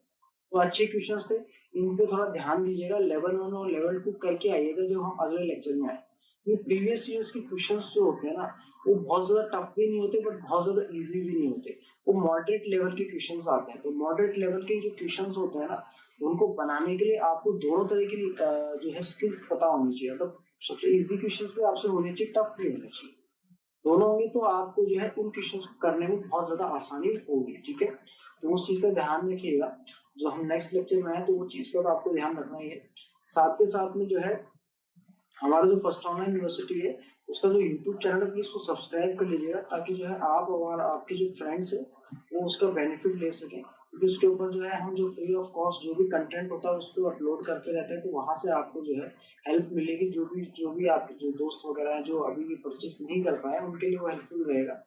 तो अच्छे क्वेश्चंस थे, इन पे थोड़ा ध्यान दीजिएगा, लेवल 1 और लेवल 2 करके आइएगा जब हम अगले लेक्चर में आए। ये प्रीवियस ईयर्स के क्वेश्चंस जो होते हैं ना, वो बहुत ज्यादा टफ भी नहीं होते बट बहुत ज्यादा इजी भी नहीं होते, वो मॉडरेट लेवल के क्वेश्चंस आते हैं। तो मॉडरेट लेवल के जो क्वेश्चंस होते हैं ना, उनको बनाने के लिए आपको दोनों तरह की जो है स्किल्स पता होनी चाहिए। तो सबसे इजी क्वेश्चंस भी आपसे होने चाहिए, टफ भी होने चाहिए, दोनों होंगे तो आपको जो है उन क्वेश्चंस को करने में बहुत ज्यादा आसानी होगी, ठीक है। तो उस चीज का ध्यान रखिएगा, जो हम नेक्स्ट लेक्चर में आए तो वो चीज का तो आपको ध्यान रखना ही है। साथ के साथ में जो है हमारा जो फर्स्ट ऑनलाइन यूनिवर्सिटी है उसका जो यूट्यूब चैनल है प्लीज उसको सब्सक्राइब कर लीजिएगा, ताकि जो है आप और आपके जो फ्रेंड्स है वो उसका बेनिफिट ले सकें, क्योंकि उसके ऊपर जो है हम जो फ्री ऑफ कॉस्ट जो भी कंटेंट होता है उसको अपलोड करते रहते हैं। तो वहां से आपको जो है हेल्प मिलेगी, जो भी आपके जो दोस्त वगैरह हैं जो अभी परचेस नहीं कर पाए उनके लिए वो हेल्पफुल रहेगा।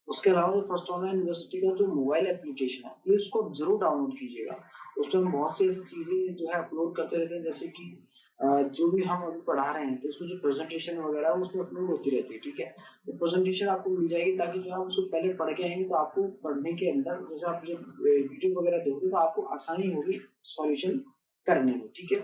उसके अलावा जो फर्स्ट ऑनलाइन यूनिवर्सिटी का जो मोबाइल एप्लीकेशन है प्लीज उसको जरूर डाउनलोड कीजिएगा। उसमें हम बहुत सी ऐसी चीजें जो है अपलोड करते रहते हैं, जैसे कि जो भी हम अभी पढ़ा रहे हैं तो उसमें जो प्रेजेंटेशन वगैरह है उसमें अपलोड होती रहती है, ठीक है। तो प्रेजेंटेशन आपको मिल जाएगी, ताकि जो आप उसको पहले पढ़ के आएंगे तो आपको पढ़ने के अंदर जैसे आप जब वीडियो वगैरह देखोगे तो आपको आसानी होगी सॉल्यूशन करने में, ठीक है।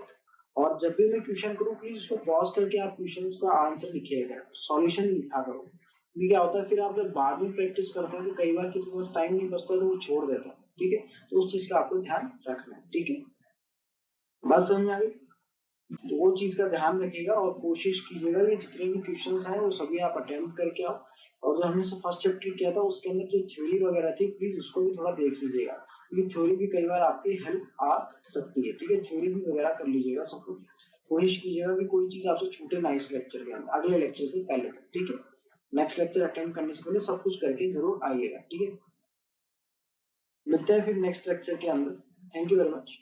और जब भी मैं क्वेश्चन करूँ प्लीज उसको पॉज करके आप क्वेश्चन का आंसर लिखिएगा, सॉल्यूशन लिखा करो। क्योंकि क्या होता है फिर आप जब बाद में प्रैक्टिस करते हैं तो कई बार किसी के पास टाइम नहीं बचता तो वो छोड़ देता है, ठीक है। तो उस चीज का आपको ध्यान रखना है, ठीक है। बात समझ में आ गई? तो वो चीज का ध्यान रखिएगा और कोशिश कीजिएगा कि जितने भी क्वेश्चंस हैं वो सभी आप अटेम्प्ट करके आओ। और जो हमने फर्स्ट चैप्टर किया था उसके अंदर जो थ्योरी वगैरह थी प्लीज उसको भी थोड़ा देख लीजिएगा, क्योंकि थ्योरी भी कई बार आपकी हेल्प आ सकती है, ठीक है। थ्योरी भी वगैरह कर लीजिएगा, सब कुछ कोशिश कीजिएगा कि कोई चीज आपसे छूटे ना इस लेक्चर के अंदर, अगले लेक्चर से पहले तक, ठीक है। नेक्स्ट लेक्चर अटेम्प्ट करने से पहले सब कुछ करके जरूर आइएगा, ठीक है। मिलते हैं फिर नेक्स्ट लेक्चर के अंदर। Thank you very much.